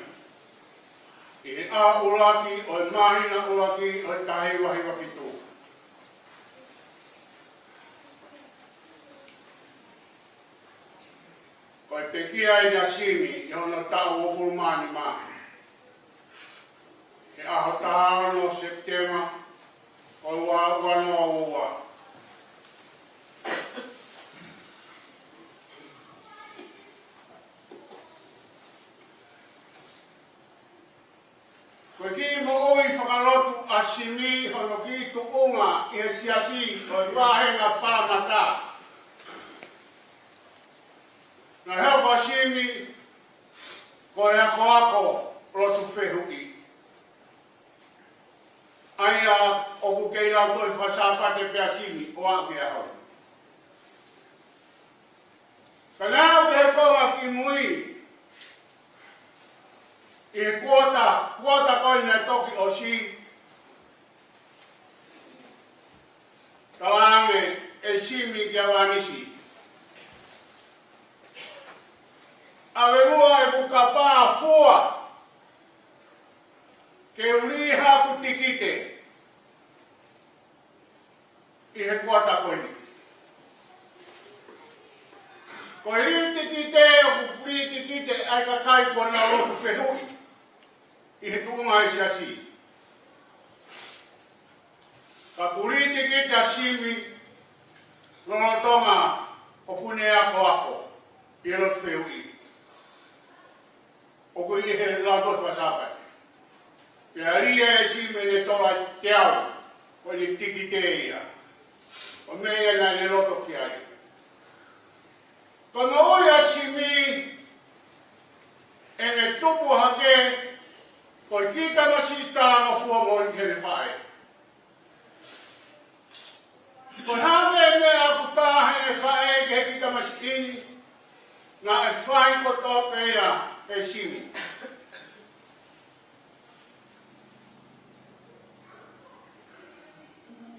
I he a uraki o e mahina uraki o e tahi wahi wakitu. Ko e pekia i da simi i hono tau o fulmani mahi. He aho taha no Septema o wano o ua. Ko ki mo oi whakalotu a simi hono ki tuunga i he siasi o e wahenga paramata. Na heo pa simi ko e ako rotu whehuki. Aia o kukei lau toi whasapate pia simi o anki a hoi. Ka nao te koa ki mui i kuota koina toki o si kalange e simi kia wanisi. Awe ua e puka paa fua ke uliha ku tikite i he kuata koini. Ko riti ki te o ku riti ki te ai ka kai ko na loku whenui. I he tuunga i siasi. Ka ku riti ki te asimi lono tonga o pune ako. I he loku whenui. O ku i he lautos wasapai. Pea ria e sime ne toa te au. Ko ni tiki te ia. O mea na ne roto ki ai. Kono oia simi ene tupu hake ko i kita masita no fua mo i kere whae. Ko hake mea kuta hene whae ke kita masitini na e whae ko tope ia e simi.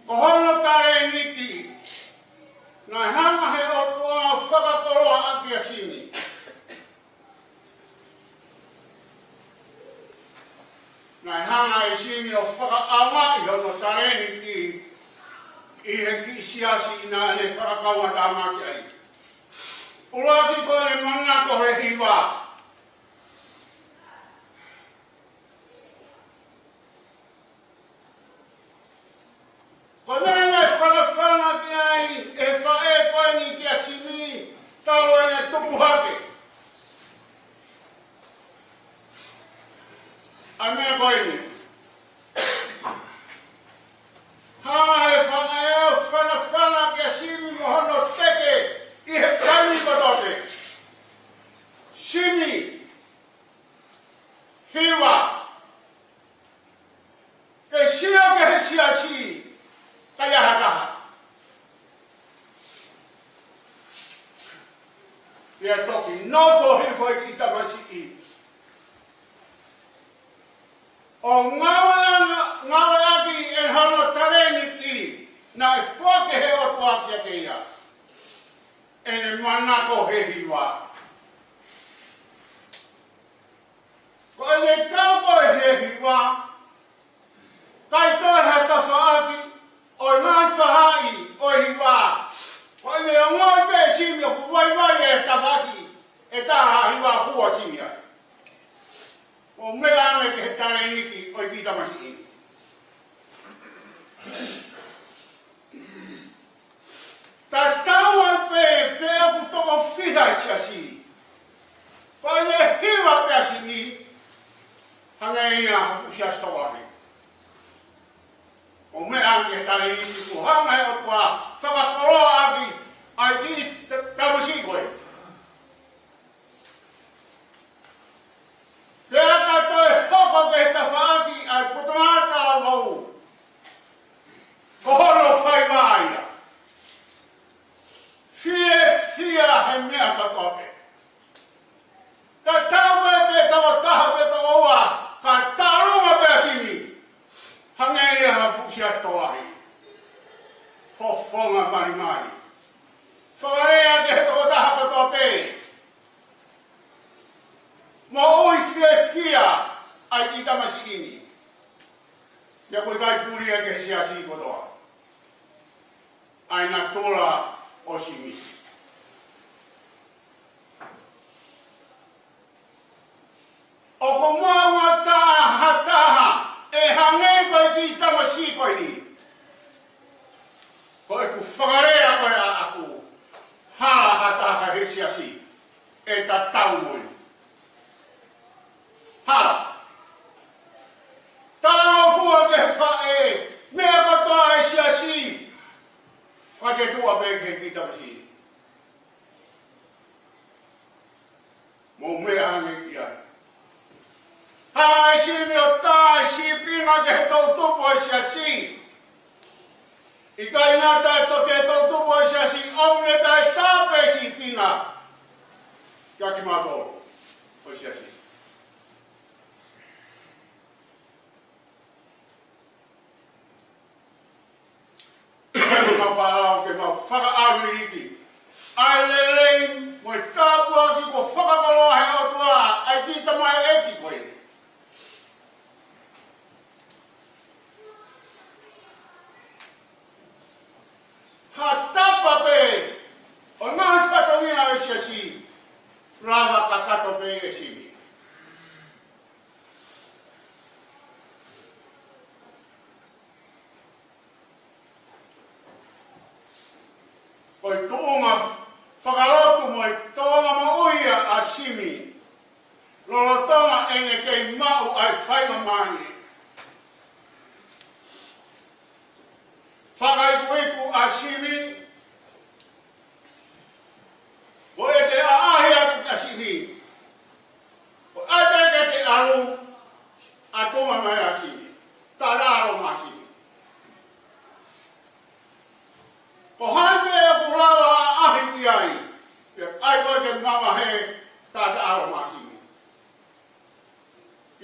Ko hono tare niti na hanga he o tua whakakoroa aki a simi. Na hanga e simi o whakaama i hono tare niti i he ki siasi ina ne whakakaunga tāmaki ai. Ulaki ko ne mana ko he hiwa. Ko nene whanawhana ki ai e whae koe ni ki a simi tau ene tupu hake. A mea koe ni. Hama he whae o whanawhana ki a simi mo hono teke i he kaini katote. Simi. Hiwa. Ke sia ke he siasi. Kaya hakaha. Ia toki nofo hifoi ki tamasi i. O ngawe aki en hano tareni ki na e whake he o tuakia ke ia. Ene manako he hiwa. Ko ene kauko he hiwa. Kai toi hata whaaki. O mai whahai o hiwa. O me o ngoi pe simi o kuwaiwai e tawhaki e taha hiwa hua simi ai. O mea ane ke he tare niki o i pita masi ini. Ta taua pe o kutoko whiha i siasi. Ko ane hiwa pe asini hanga ia hapu siastawahi. O mea anke tare niki ku hanga e o kua whakakoroa aki ai ki tamasi koe. Pea katoe hoko ke ta whaaki ai potomata au hau. Ko hono whaiwa aia. Fia he mea katope. Ka tau pe tawa taha pe tawa ua ka taruma pe asini. Hangei ha fusia toahi. Fofonga mari mari. Whakarea ke he toko taha katoa pe. Mo ui fia ai ki tamasi ini. Ia koe kai puria ke siasi kotoa. Ai na tola o simi. O ko maua taha e hangei koe ki tamasi koe ni. Koe ku whakarea koe a aku. Hala hataha he siasi. E ta tau moi. Hala. Tala fua ke whae. Mea katoa e siasi. Whake tua peke ki tamasi. Mo mea hange ki ai. Hai si me o tai si pinga ke he tau tupo e siasi. I kai ngata e toke e tau tupo e siasi. Omne tai tape si pinga. Kia ki mātou o siasi. Ka whaarau ke mau whakaaru riki. Ai lelei mo i kāpua ki ko whakakaloa he o tua ai ki tamai e ki koe. Ha tapa pe o mahi whakangia e siasi Rava kakato pe e simi. Koi tuunga whakalotu moi tonga mo uia a simi. Lolo tonga enge kei mau ai whaima mani. Whakaipuipu a simi. Ko e te aahia ku ka simi. Ko ateke te alu a tuma mai a simi. Tararo ma simi. Ko haime e ku rawa a ahi ki ai. Pe ai koe te mawa he tararo ma simi.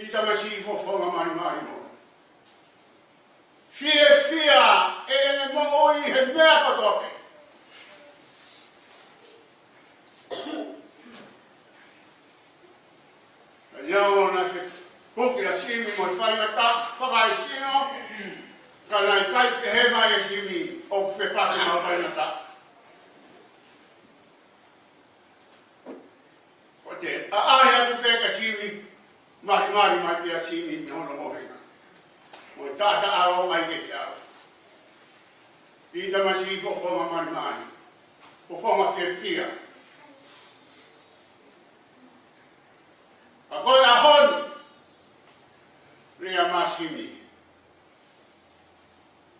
Ita ma si fofonga mari mari no. Fia e ene mo oi he mea kotoke. Iau na se puki a simi mo whaingata, whakai sino, ka nai kai te he mai e simi o whepaki ma whaingata. Ko te aai atu te ka simi, mari mai te a simi ni hono mohenga. Mo tata aro mai ke te aro. Ita masi fofonga mari. Fofonga fia. Ako'y ahon, ria masini.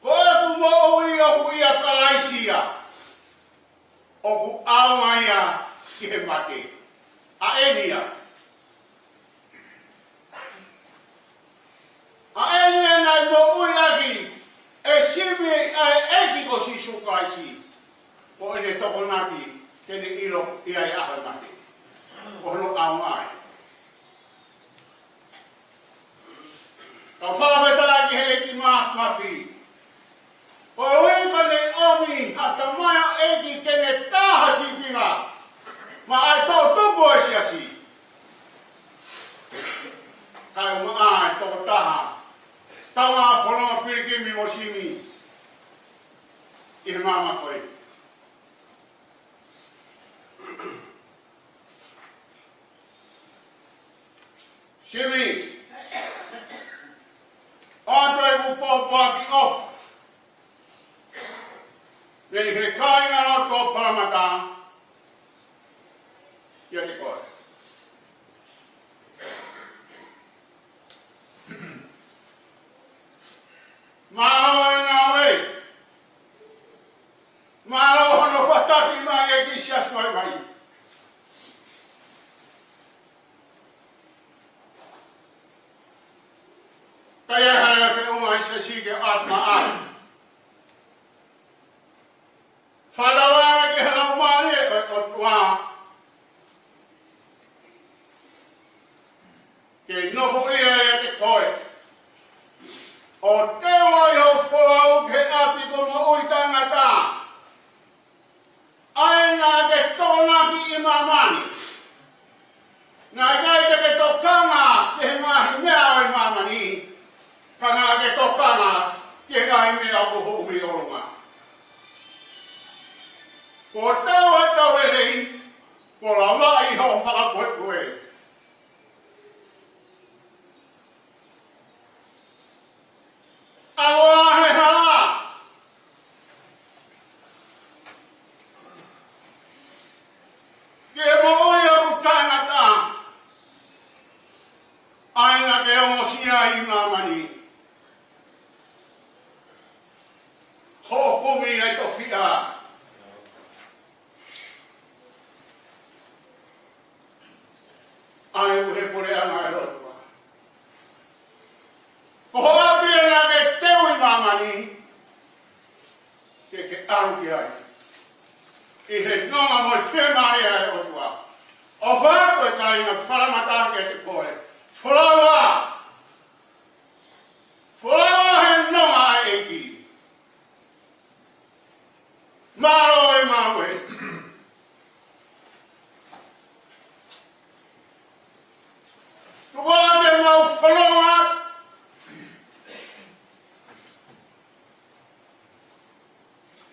Ko'y kumauwi ako iya kalaisia, o kuawaya kihemati, aenia. Aenia na mauwi aki, simi eki ko si sukaisi, ko ene toko naki, kene ilo iai ahon mati. Ko'no awai. Ka whawhetara ki he ki mafi. O wika ne omi hata mai eki kene taha si pina. Ma ai tau tupu e si asi. Kai ma ai tau taha. Tau ngā whanonga pirikimi mo simi. I he mama koe. Simi. Andre mu pōpua ki ofu. Nei he kāinga o tō paramata. Ia te koe. Māo e ngā wei. Māo hono whataki mai e ki siatu ai mai. Kaya haya se umai se sige atma ai. Whalawa ki hala umari e o tua. Ke nofo ia e te koe. O te wai ho whalau ke api ko mo ui tangata. Ai ngā ke tōna ki i mamani. Ngā kai te ke tokanga ke he mahi mea oi mamani. Kana ke tokana, ke ngai mea kuhu umi orunga. Ko tau e tau e rei, ko la mai ho whakakoe. Awa he hala. Ke mo oi aku tangata. Aina ke ongo sia i mamani. Hokumi ai to fia. Ai uhe pore ana e rotua. Ko hoa pia nga ke teu i mamani. Ke aru ki ai. I he nonga mo whemai ai rotua. O whāko e taina paramata ke te koe. Flawa. Flawa he nonga ai eki. Maro e mawe. Tuwa te mau whanonga.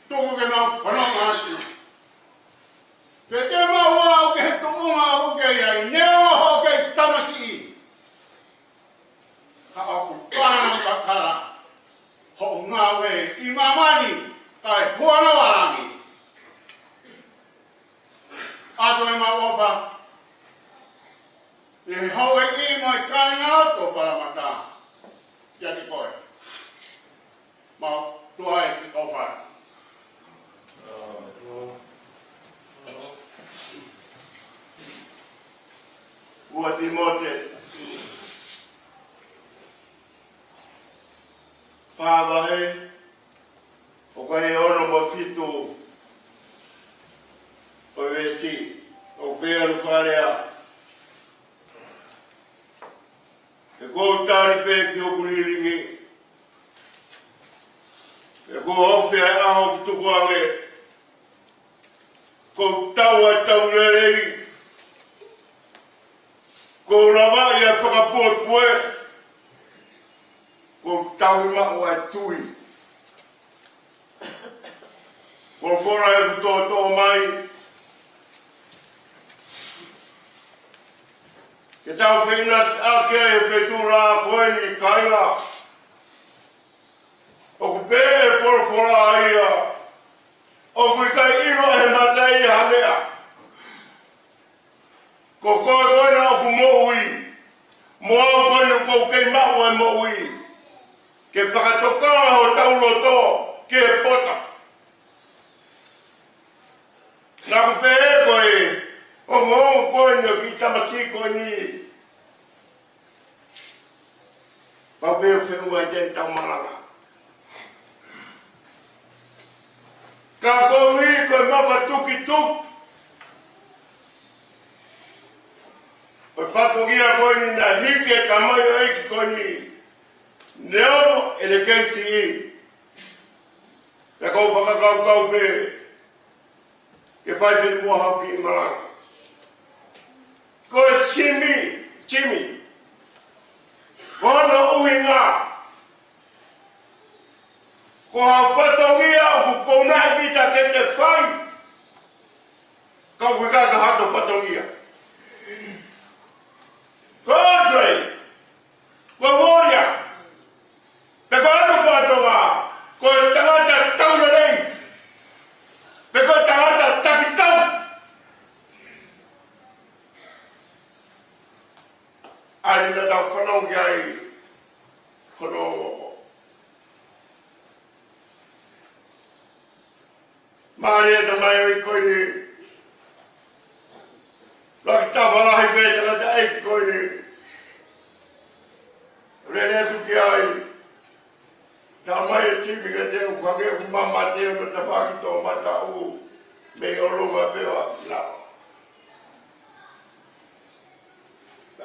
Tuku ke mau whanonga atu. Ke te mau au ke he tuunga au ke Timote. Whāwahe, o kai ono mo fitu, o wesi, o pearu wharea. E kou tāre pē ki o kuriringi, e kou hawhi ai aho ki tuku ange, kou tau ai tau lerei, kou rawa i a whakapua pue, kou tau i mako ai tui. Kou whora e kutoa tō mai, ke tau whinas ake ai o kei tūra a koe ni kainga. O ku pē e whora aia. O ku i kai ino he matai i hamea. Ko koe koena o ku moui. Moa o koena kou kei mau e moui. Ke whakatokaa ho tau loto ke he pota. Nā ku pē e koe. O ngō koe ni o ki tamasi koe ni. Pau pēo whenua i tēi tau maranga. Ka kou i koe mawha tuki tuk. Koe whapungia koe ni na hike tamai o eiki koe ni. Neono e le keisi i. E kou whakakau kau pē. Ke whai pē mua hau ki i maranga. Koe Jimmy. Kono uhinga. Ko ha whatongia o ku kounai kita ke te whai. Kau kui kaka hato whatongia. Ko Andre. Ko Warrior. Pe ko anu whatonga. Ko tangata taunarei. Pe ko tangata takitau. Ai na tau whanau ki ai kono maari e ta mai oi koe ni laki tawharahi pētana ta eiki koe ni rene tu ki ai ta mai e timi ka te ukwake ku mama te o ta whakito mata u me oroma pewa lao.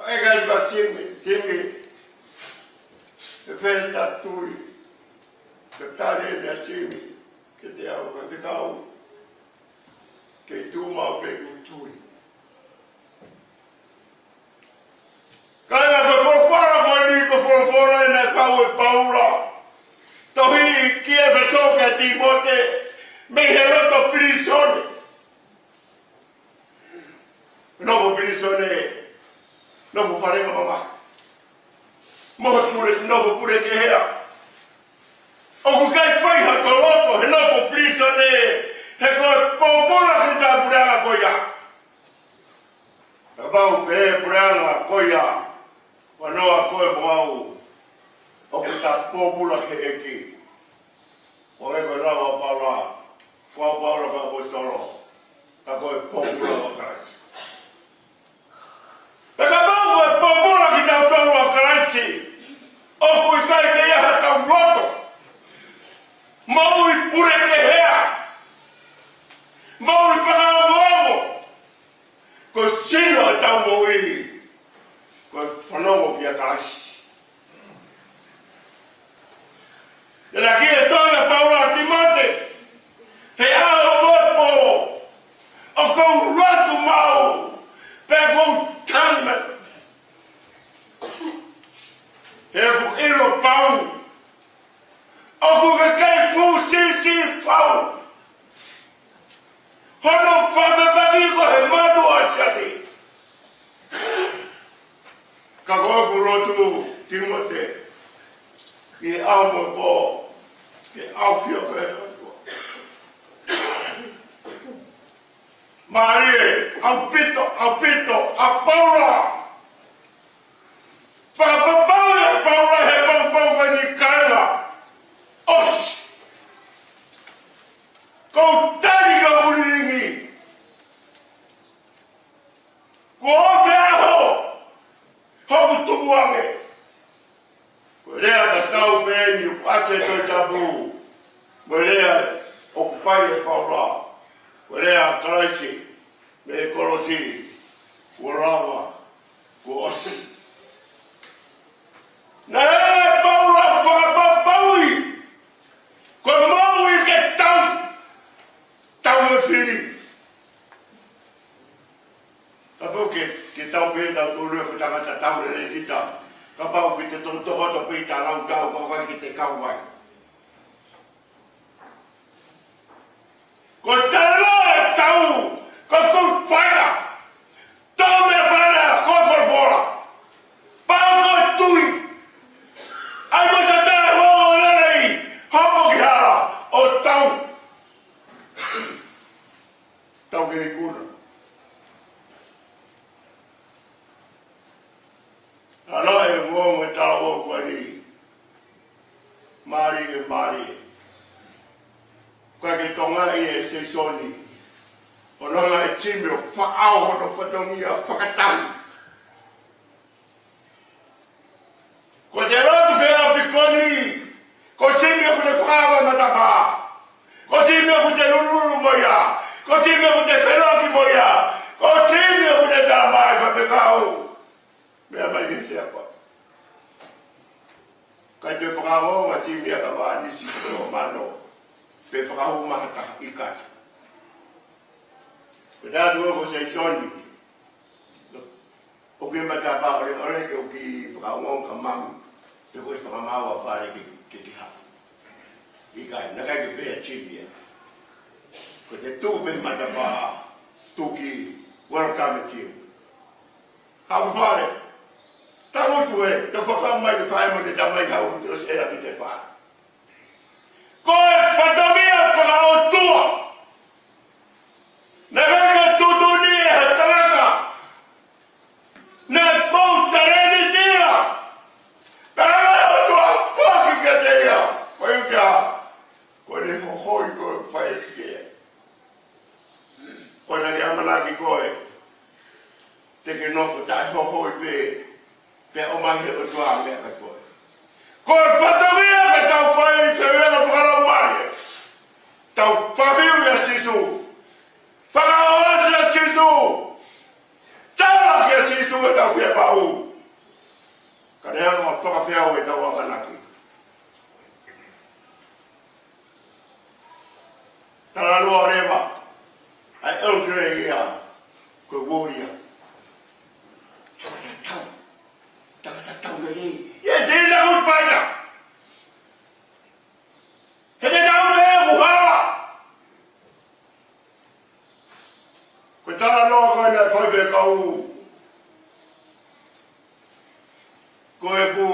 Ega i va Jimmy, e whēta tui, te tare mea Jimmy, ke te au ka te kau, kei tūmau pe ku tui. Kainga koe whorwhara koe ni ko whorwhara e nei whau e paura, tohi i kia whasoka Timote, me he roto pirisone. Novo pirisone, novo parenga mama. Moha pure, novo pure ke hea. O ku kai whai ha ko loto, he novo pirisone, he koe pōpura ki tā pureanga koia. Ka bau pe he pureanga koia, wanoa koe moau, o ku tā pōpura ke eki. O he koe rawa paura, kua paura ka koe soro, ka koe pōpura wakarasi. Peka bau e pōpura ki tau tau wakarasi, o kui kai ke iaha tau roto, maui pure ke hea, maui whakaamuamu, ko sino e tau maui, ko whanongo ki a karasi. E la ki e toia paura Timote, he ao mopo, o kou rotu mau, pe kou tangme. He ku iro pau, o ku ke kei fu sisi pau. Hono whawewagi ko he matu a sasi. Ka koe ku rotu Timote, ki au mo po, ki au fio ko he rotu. Marie, au pito, a paura. Whakapapau e paura he paupau ka ni kaila. Os! Kou tari ka uriringi. Ko oke aho, kau peni ase to tabu. Boleh o fai paula. Boleh kalasi. Me kolosi. Urawa. Ko osi. Na paula fa paui. Ko maui ke tau me fili. Kapau ke tau pe tau tolu ko tangata tau le kita. Kapau ki te tontoho to pita lau tau ko wai ki te kauai. Ko talo e tau, ko whaia. Tau me whaia, ko whorwhora. Pau ko tui. Ai mo te tae mo o lerei, hopo ki hara o tau. Tau ke hei kuna. Ara e ngongo e tala o kua ni. Mari e mari. Kua ke tonga i e se soni. O nanga e timi o whaao hono whatongi a whakatau. Ko te rotu whea pikoni. Ko timi o kune whaawa matapa. Ko timi o kune lululu moia. Ko timi o kune wheloki moia. Ko timi o kune tamai whawekau. Mea mai ni se apa. Kai te whakaho ma ti mea ka wā nisi o mano. Pe whakaho mahata ikat. Ko tātu o ko sei soni. O ke mata pa ore ke o ki whakaho ka mamu. Pe ko i whakamawa whare ke te ha. Ikai, na kai ke pēa ti mea. Ko te tū pe mata pa tūki welcome to you. Hau whare. Tango tu e, te whawhau mai te whae mo te tamai hau mo te os era ki te whae. Ko e whatongia whakao tua. Na reka tutuni e ha taraka. Na pou tarene tira. Taraka o tua whaki ka te ia. Ko e kia. Ko ne hohoi ko e whae ki e. Ko na ki amanaki ko e. Te ke nofo tai hohoi pe. Pe o mai he o tua mea ka koe. Ko e whatongia ka tau whai te wera whakaro mai. Tau whawiu ia sisu. Whakaoasi ia sisu. Tauraki ia sisu e tau whia pau. Ka ne anu a whakawhiau e tau anganaki. Tana lua rewa. Ai elkere ia. Koe warrior. Yes, he's a good fighter. He te tau me muhara. Ko tala noa koe na whaiwe kau. Ko e ku.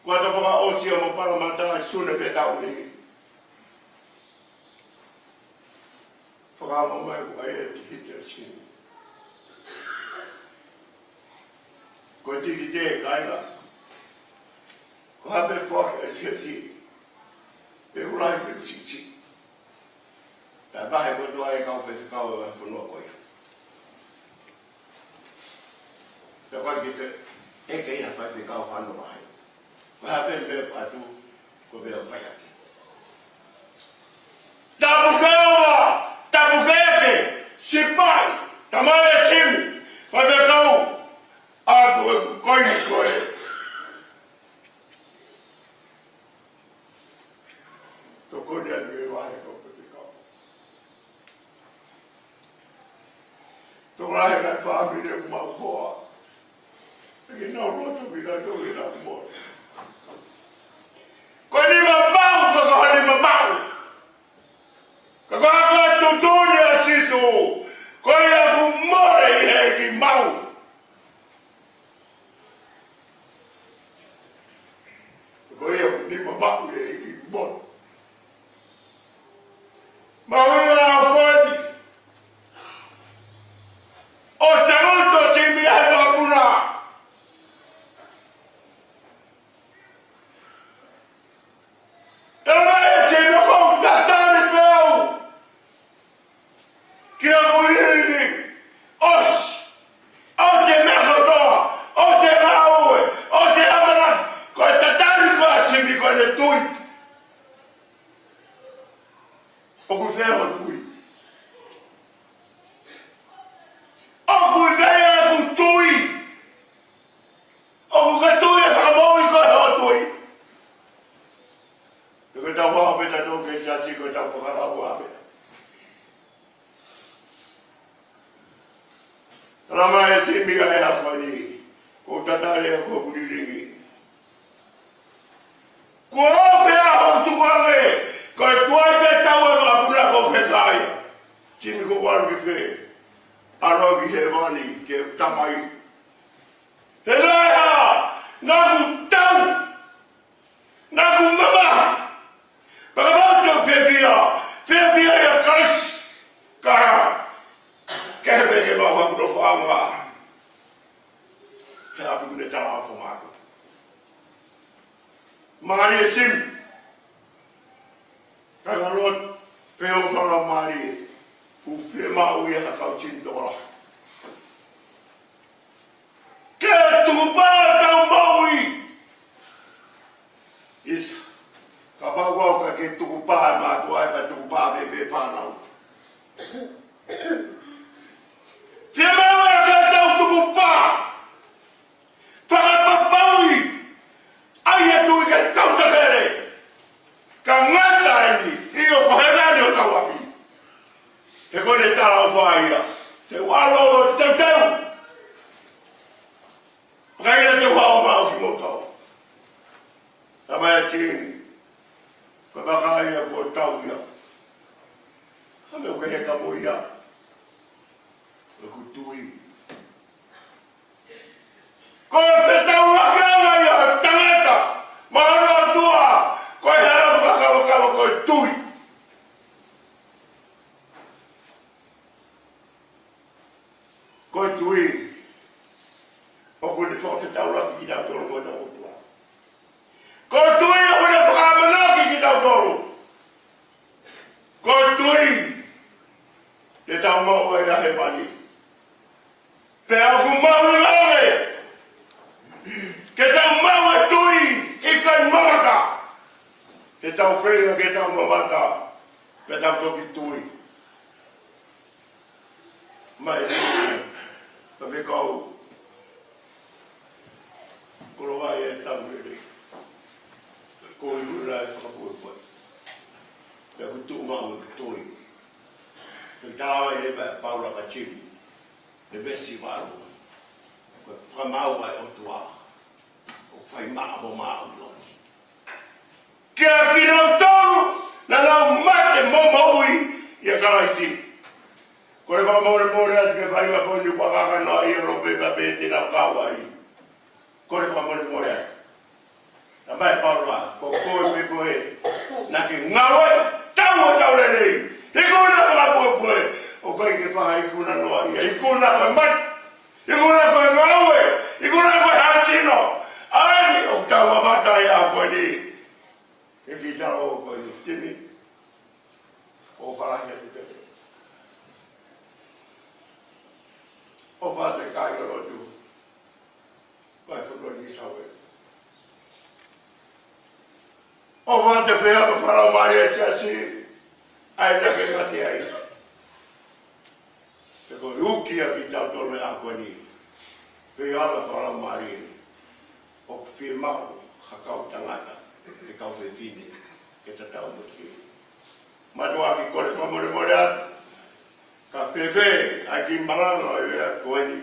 Ko ata whaka otia mo paramatanga sune pe tau ni. Whaka mamai ko ai e tikite sinu. Ko tiki te kainga. Ko hape whaka e siasi. Pe ulai pe tiki. Tā wahe ko tua e kau whethe kau e whanua koia. Pe kwa ki te eke ia whaite kau whanua hai. Ko hape me patu ko vea whaiaki. Tapukeoa! Tapukeake! Sipai! Tamai e timi! Whaite kau! Ako e koini koe. Tō kone anu e wahe kau whete kau. Tō rahe kai whaamine mau hoa. Eke nau roto mina tō e nau mō. Koe ni ma mau whakahari ma mau. Ka koe koe tutuni a sisu. Koe aku more I he ki mau. Ni mamaku e iki bon. Mawina a koni. O staruto si mi hai wakuna. Rama e simi ai ako ni. Ko tatare ako kuliringi. Ko fea ho tuange. Ko tuai te tawa no apura ko fetai. Simi ko waru ki fe. Arogi he vani ke tamai. He raya! Naku tau! Naku mama! Pagkabato fefia ya karas! Kaya, kehebege bawa kudo fanga. Kaya api kude tala afumako. Mari sim. Kaya rot, feong tala mari. Fufema uya hakau cintola. Ketupa tau maui. Is kapagwa ka ketupa ma tuai pa tupa ve fanau. Tema ka tau tupa. Papapaui. Ai tu ka tau takere. Kangata ni io paherani o tawapi. Te kone tala faia. Te walo te teu. Pagaila te wao mau ki motau. Tamai king. Pagakaya ko tau ia. Kame o kehe kamo ia. O kutui. Ko te tau wakawa ia tangata. Mahano tua. Ko e hara wakawa ko tui. Ko tui. O kone whaka tau raki ki tau toro mo na otua. Ko tui o kone whakamanaki ki tau toro. Ko tui. Te tau mau e ahe mani. Pe aku mau lawe. Ke tau mau e tui. Ikan mamata. Ke tau whea ke tau mamata. Pe tau toki tui. Mai tui. Pa whekau. Kolo vai e tamere. Ko i rura e whakapuepua. Pea ku tu mau e toi. Te tawa e pa paura ka chimu. Te vesi waru. Ko whamau ai o tua. Ko whai maa mo maa o loni. Kia kino toru. Na lau mate mo maui. Ia karaisi. Ko e whamore more atu ke whai wakoni wakaka na i rope pa pete na kawai. Kore whamore more atu. Na mai paura, ko koe pe koe. Na ki ngawe, tau lelei. Ikuna whakapuepue. O koe ke whaha ikuna noa ia. Ikuna koe mat. Ikuna koe ngawe. Ikuna koe hatino. Aini, o tau mamata ia koe ni. Eki tau o koe ni. Timi. O wharahi atu te. O whate kai rotu. Vai whakoni sawe. O whate whea ka wharau mari e siasi. Ai nake ngati ai. Te koe ukia ki tau tolu e ako ni. Whea ka wharau mari e. O whi mau hakau tangata. E kau whewhine. Ke ta tau maki. Matua ki kore whamore more atu. Ka whewhe ai ki marano e wea koe ni.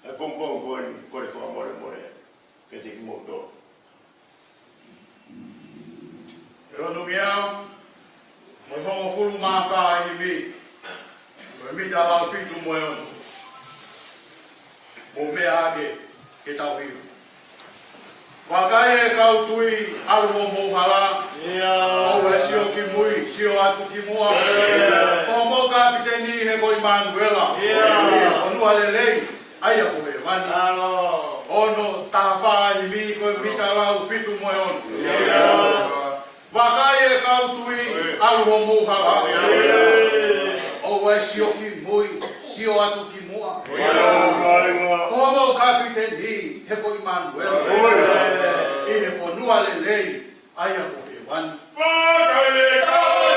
E pompong koe ni kore whamore more. Ke te ki moto. Rono miau, mo hongo fulu mawha i mi. Mo mi ta lau fitu mo e ono. Mo mea ake ke tau hiu. Wakai e kau tui alu o mouhala. O e sio ki mui, sio atu ki mua. O mo kapiteni he koi Manuela. O nua lelei, aia ko he wani. Ono tawha i mi koe mi ta lau fitu mo e ono. Wakai e kau tui alu o mouhala. O e sio ki mui, sio atu ki mua. Ko mo kapiteni he koi Manuela. E he whanua lelei, aia ko he wani. Wakai e kau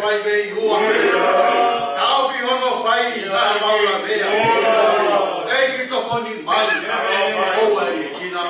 fai vei hua. Tau fi hono fai la maula mea. Ei ki toko ni mai. Oa i kina.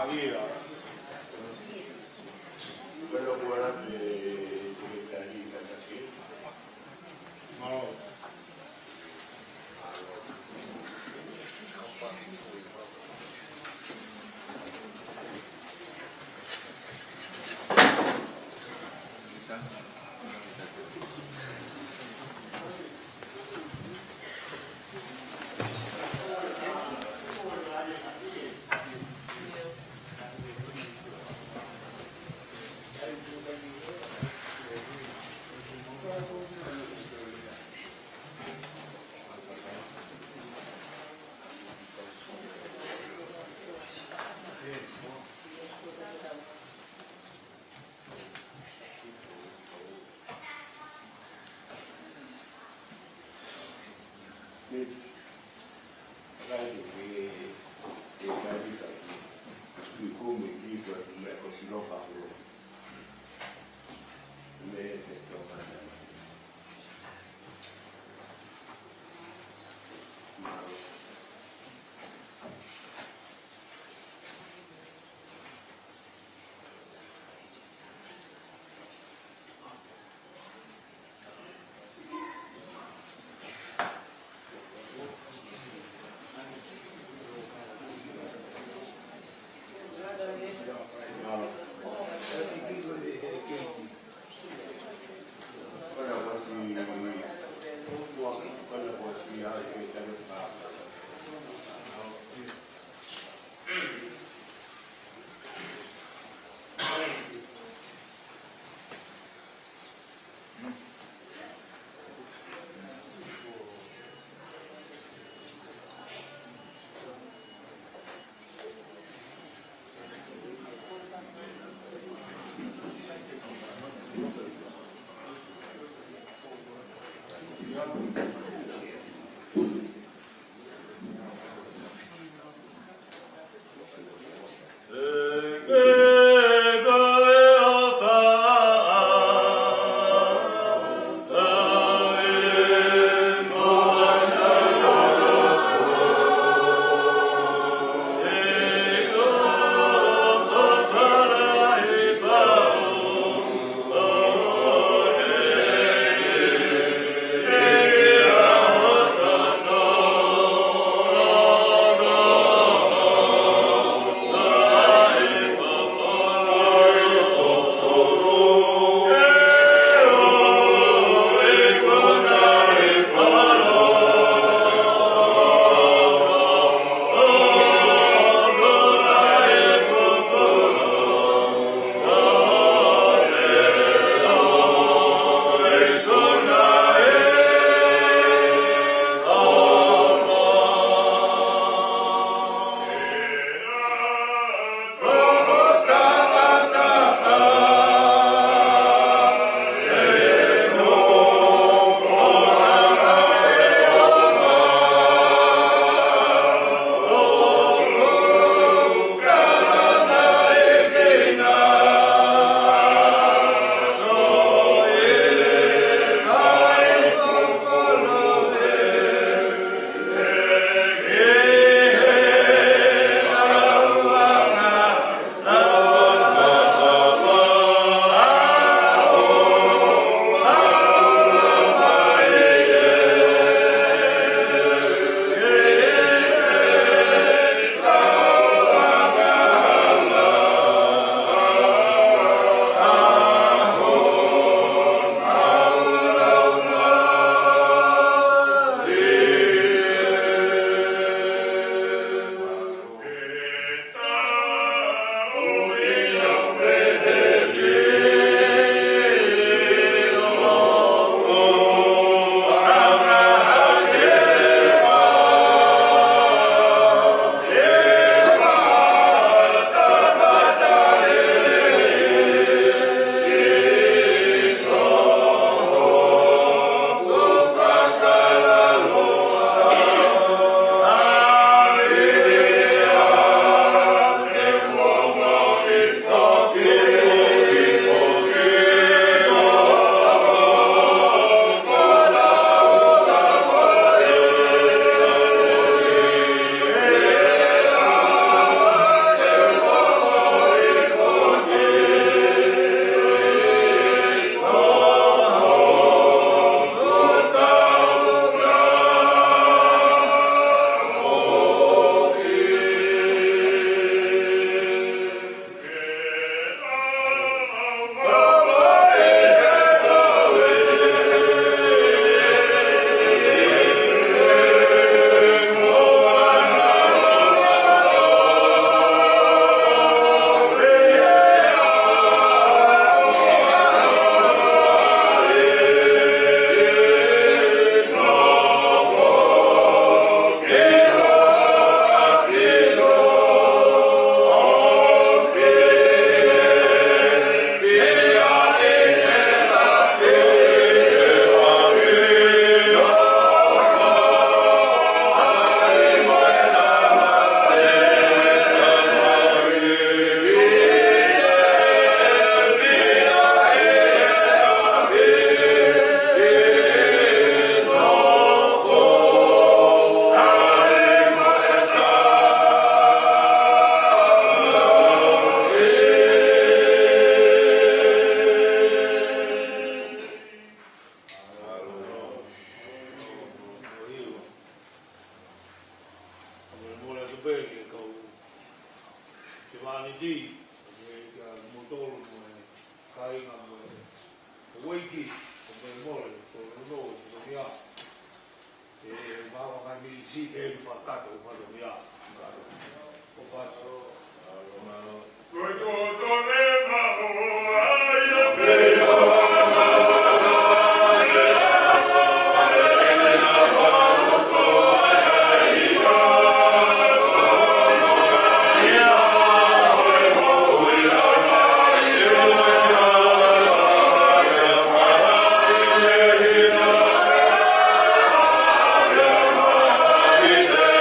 Mangia. Pero guardate que allí así. No. Nyt kaikki ei käytä. Kyllä kumminkin, kun tulee kosi lokakuun. Yleisesti on aina. ni di ka motolo mo kai nga mo wiki mo mole ko no mo ya ba ka mi si e pa ka to pa lo ya ko pa Yeah.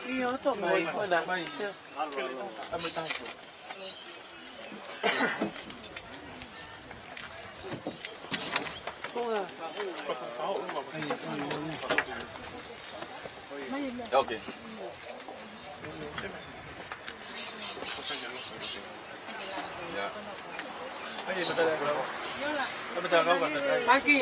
Io to mai hoda. Okay. Ya. Aquí.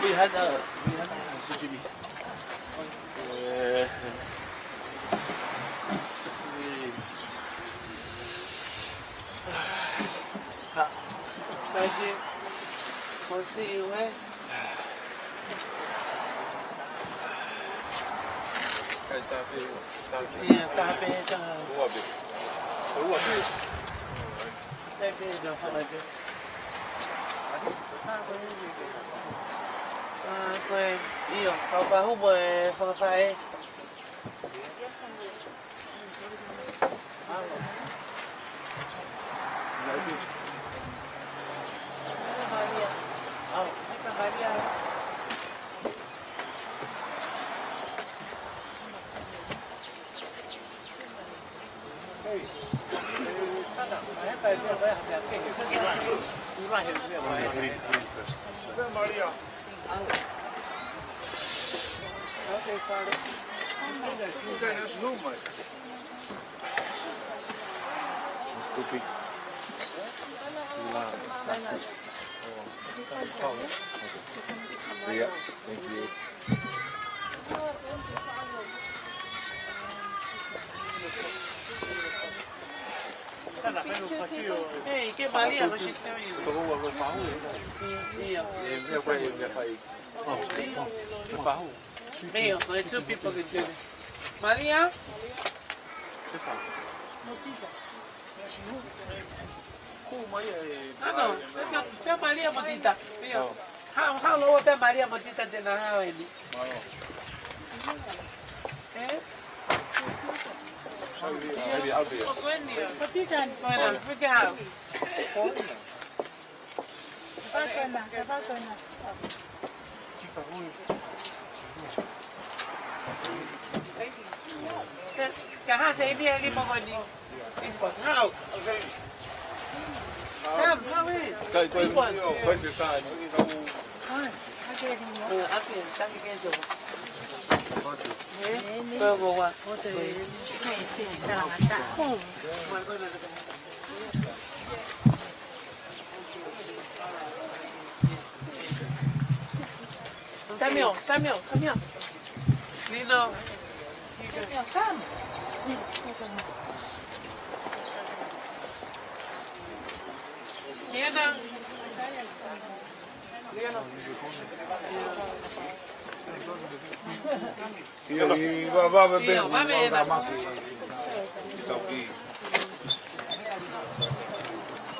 We had CGB. Thank you. We'll see you, eh? Yeah, tapi jangan. Saya beda sama dia. Tôi iyo, kau bahu boleh selesai. Maria. Okay, Father. Okay, that's new, mate. Stupid. Yeah, thank you. Hey, que Maria no sistema isso. Meio, foi two people que did it. Maria? Ah, não. Tem Maria Motita. How low tem Maria Motita de na how ele? Eh? Maybe I'll be. Motita, bueno, we can have. Cả hai đi đi một người đi. Đi một nào. Come, come in. Coi This one. coi từ xa. Aquí, está pequeño. Luego va. Samuel, Samuel, come here. Lino. Samuel, come. Liana. Va bene. Io, va bene.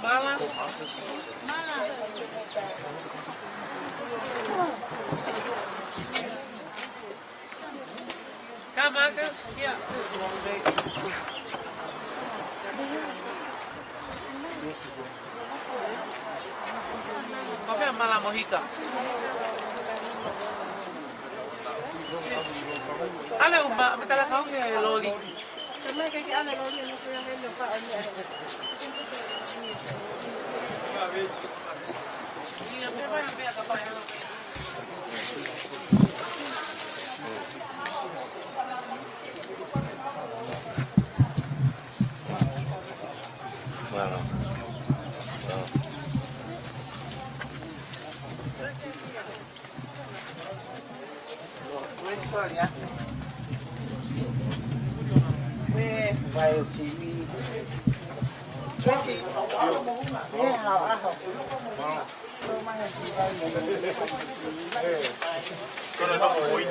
Mala. Come, Marcus. Yeah. Coffee and mala mojica. Ale umba, metala kaung ke loli. Iya, berapa yang biasa Pak? Bueno. Historia. Vai o time. Yeah, Kena nak poin